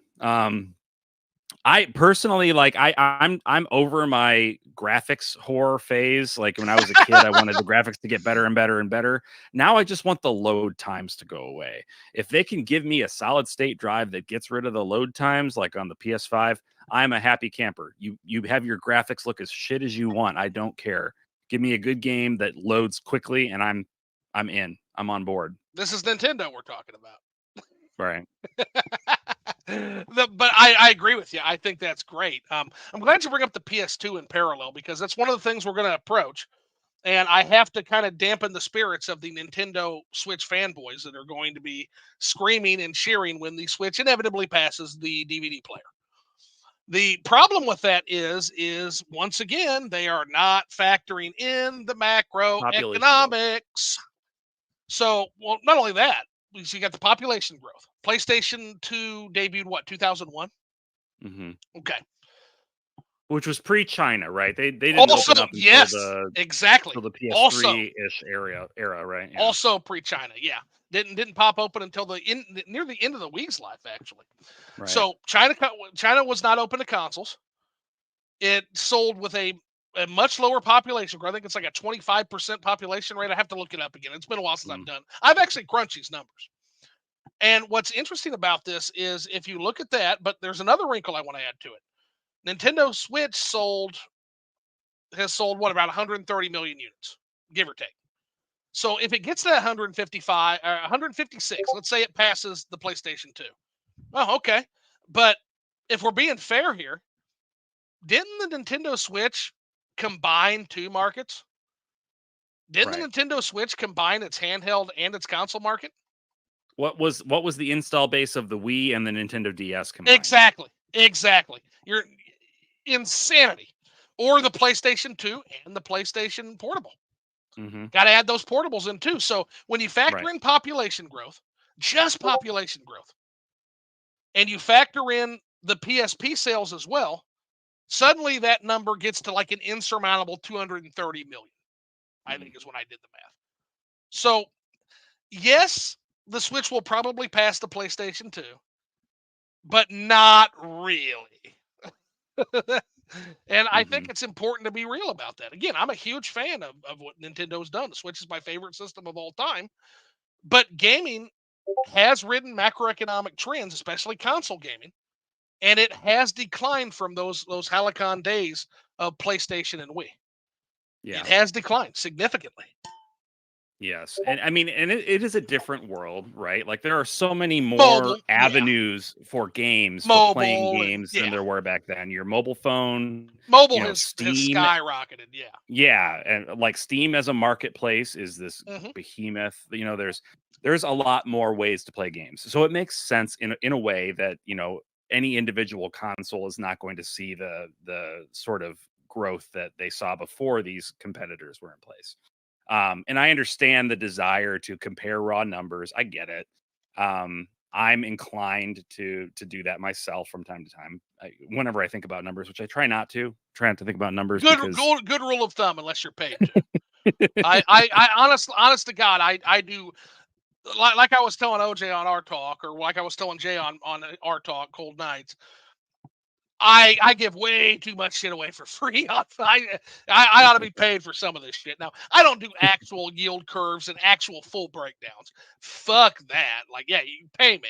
[SPEAKER 3] I personally I'm over my graphics horror phase. Like when I was a kid, I wanted the graphics to get better and better and better. Now I just want the load times to go away. If they can give me a solid state drive that gets rid of the load times, like on the PS5, I'm a happy camper. You have your graphics look as shit as you want. I don't care. Give me a good game that loads quickly, and I'm in. I'm on board.
[SPEAKER 1] This is Nintendo we're talking about.
[SPEAKER 3] Right.
[SPEAKER 1] But I agree with you. I think that's great. I'm glad you bring up the PS2 in parallel because that's one of the things we're going to approach. And I have to kind of dampen the spirits of the Nintendo Switch fanboys that are going to be screaming and cheering when the Switch inevitably passes the DVD player. The problem with that is once again, they are not factoring in the macroeconomics. So, well, not only that, so you got the population growth. PlayStation 2 debuted what, 2001?
[SPEAKER 3] Mm-hmm.
[SPEAKER 1] Okay.
[SPEAKER 3] Which was pre-China, right? They didn't open up until
[SPEAKER 1] exactly.
[SPEAKER 3] Until the PS3-ish era, right?
[SPEAKER 1] Yeah. Also pre-China, yeah. Didn't pop open until near the end of the Wii's life, actually. Right. So China was not open to consoles. It sold with a much lower population growth. I think it's like a 25% population rate. I have to look it up again. It's been a while since I've done. I've actually crunched these numbers. And what's interesting about this is if you look at that, but there's another wrinkle I want to add to it. Nintendo Switch has sold what, about 130 million units, give or take. So if it gets to 155, 156, let's say it passes the PlayStation 2. Oh, okay. But if we're being fair here, didn't the Nintendo Switch combine two markets? Didn't the Nintendo Switch combine its handheld and its console market?
[SPEAKER 3] What was the install base of the Wii and the Nintendo DS combined?
[SPEAKER 1] Exactly. You're insanity. Or the PlayStation 2 and the PlayStation Portable. Mm-hmm. Got to add those portables in too. So when you factor in population growth, just population growth, and you factor in the PSP sales as well, suddenly that number gets to like an insurmountable 230 million, I think is when I did the math. So, yes, the Switch will probably pass the PlayStation 2, but not really. And I think it's important to be real about that. Again, I'm a huge fan of what Nintendo's done. The Switch is my favorite system of all time. But gaming has ridden macroeconomic trends, especially console gaming, and it has declined from those Helicon days of PlayStation and Wii. Yeah. It has declined significantly.
[SPEAKER 3] Yes. And I mean, and it is a different world, right? Like there are so many more avenues for games, for playing games than there were back then. Your mobile phone.
[SPEAKER 1] Has skyrocketed, yeah.
[SPEAKER 3] Yeah. And like Steam as a marketplace is this behemoth. There's a lot more ways to play games. So it makes sense in a way that, any individual console is not going to see the sort of growth that they saw before these competitors were in place. And I understand the desire to compare raw numbers. I get it. I'm inclined to do that myself from time to time. Whenever I think about numbers, which I try not to think about numbers.
[SPEAKER 1] Good rule of thumb, unless you're paid to. I honest to God, I do. Like I was telling OJ on our talk, or like I was telling Jay on our talk, Cold Nights. I give way too much shit away for free. I ought to be paid for some of this shit. Now, I don't do actual yield curves and actual full breakdowns. Fuck that. Like, yeah, you pay me.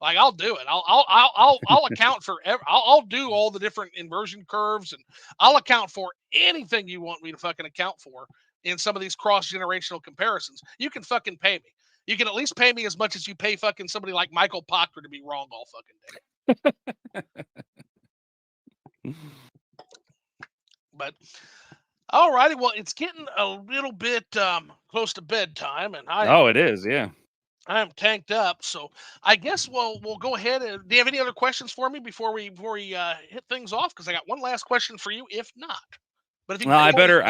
[SPEAKER 1] Like, I'll do it. I'll account for I'll do all the different inversion curves, and I'll account for anything you want me to fucking account for in some of these cross-generational comparisons. You can fucking pay me. You can at least pay me as much as you pay fucking somebody like Michael Proctor to be wrong all fucking day. But all righty, well, it's getting a little bit close to bedtime, and
[SPEAKER 3] it is, yeah.
[SPEAKER 1] I am tanked up, so I guess we'll go ahead. And do you have any other questions for me before we hit things off? Because I got one last question for you. If not, but if you
[SPEAKER 3] I better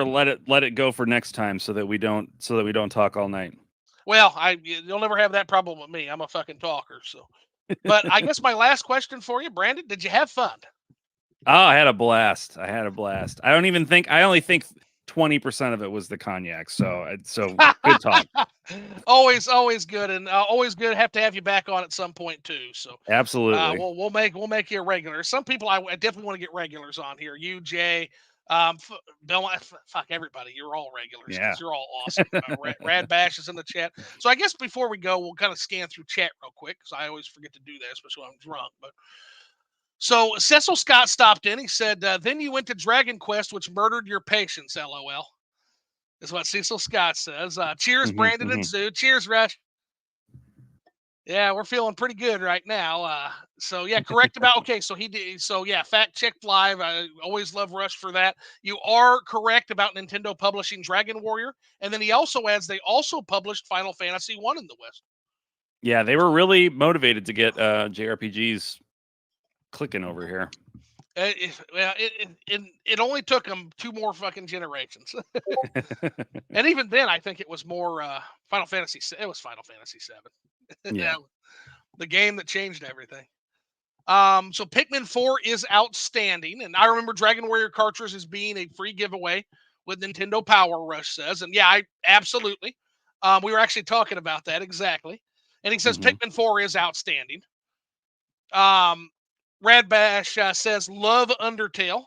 [SPEAKER 3] let it go for next time so that we don't talk all night.
[SPEAKER 1] Well, you'll never have that problem with me. I'm a fucking talker, so. But I guess my last question for you, Branden, did you have fun?
[SPEAKER 3] Oh, I had a blast. I only think 20% of it was the cognac. So good talk.
[SPEAKER 1] always good, and always good. Have to have you back on at some point too. So
[SPEAKER 3] Absolutely.
[SPEAKER 1] we'll make you a regular. Some people I definitely want to get regulars on here. You, Jay, Bill, fuck everybody. You're all regulars because you're all awesome. Rad Bash is in the chat. So I guess before we go, we'll kind of scan through chat real quick because I always forget to do that, especially when I'm drunk. But so Cecil Scott stopped in. He said, "Then you went to Dragon Quest, which murdered your patience." LOL. Is what Cecil Scott says. Cheers, Brandon and Zoo. Cheers, Rush. Yeah, we're feeling pretty good right now. So yeah, correct about okay. So he did. So yeah, fact checked live. I always love Rush for that. You are correct about Nintendo publishing Dragon Warrior, and then he also adds they also published Final Fantasy 1 in the West.
[SPEAKER 3] Yeah, they were really motivated to get JRPGs clicking over here.
[SPEAKER 1] It only took them 2 more fucking generations, and even then, I think it was more Final Fantasy. It was Final Fantasy 7.
[SPEAKER 3] Yeah.
[SPEAKER 1] The game that changed everything. So Pikmin 4 is outstanding, and I remember Dragon Warrior cartridges as being a free giveaway with Nintendo Power, Rush says, and yeah, I absolutely. We were actually talking about that exactly, and he says Pikmin 4 is outstanding. Rad Bash says love Undertale,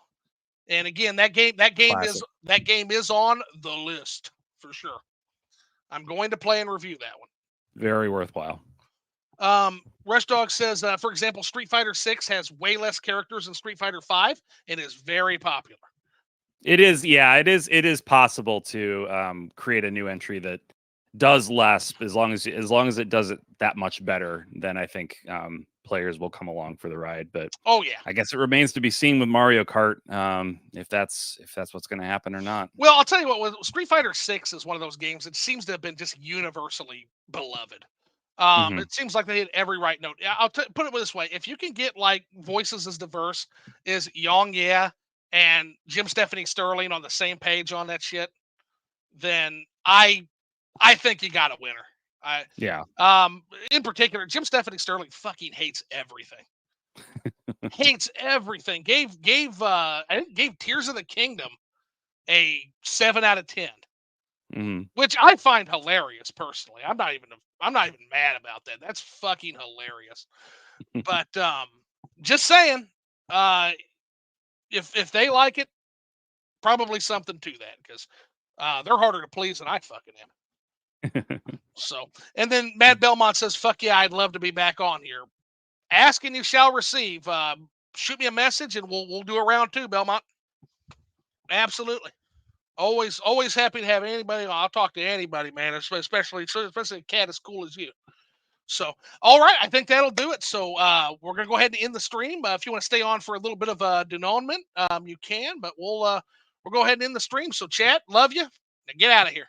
[SPEAKER 1] and again that game is on the list for sure. I'm going to play and review that one.
[SPEAKER 3] Very worthwhile.
[SPEAKER 1] Rush Dog says, for example, Street Fighter 6 has way less characters than Street Fighter 5 and is very popular.
[SPEAKER 3] It is, yeah, it is possible to create a new entry that does less as long as it does it that much better. Then I think players will come along for the ride. But
[SPEAKER 1] oh yeah,
[SPEAKER 3] I guess it remains to be seen with Mario Kart if that's what's going to happen or not.
[SPEAKER 1] Well, I'll tell you what, Street Fighter 6 is one of those games that seems to have been just universally beloved. It seems like they hit every right note. I'll put it this way: if you can get like voices as diverse as Yong Ye and Jim Stephanie Sterling on the same page on that shit, then I think you got a winner.
[SPEAKER 3] Yeah.
[SPEAKER 1] In particular, Jim Stephanie Sterling fucking hates everything. Hates everything. Gave I think gave Tears of the Kingdom a 7 out of 10. Which I find hilarious personally. I'm not even mad about that. That's fucking hilarious. But just saying, if they like it, probably something to that because they're harder to please than I fucking am. So, and then Matt Belmont says, "Fuck yeah, I'd love to be back on here. Ask and you shall receive. Shoot me a message and we'll do a round 2, Belmont. Absolutely." Always happy to have anybody on. I'll talk to anybody, man, especially a cat as cool as you. So, all right, I think that'll do it. So, we're gonna go ahead and end the stream. If you want to stay on for a little bit of denouement, you can, but we'll go ahead and end the stream. So, chat, love you. Now get out of here.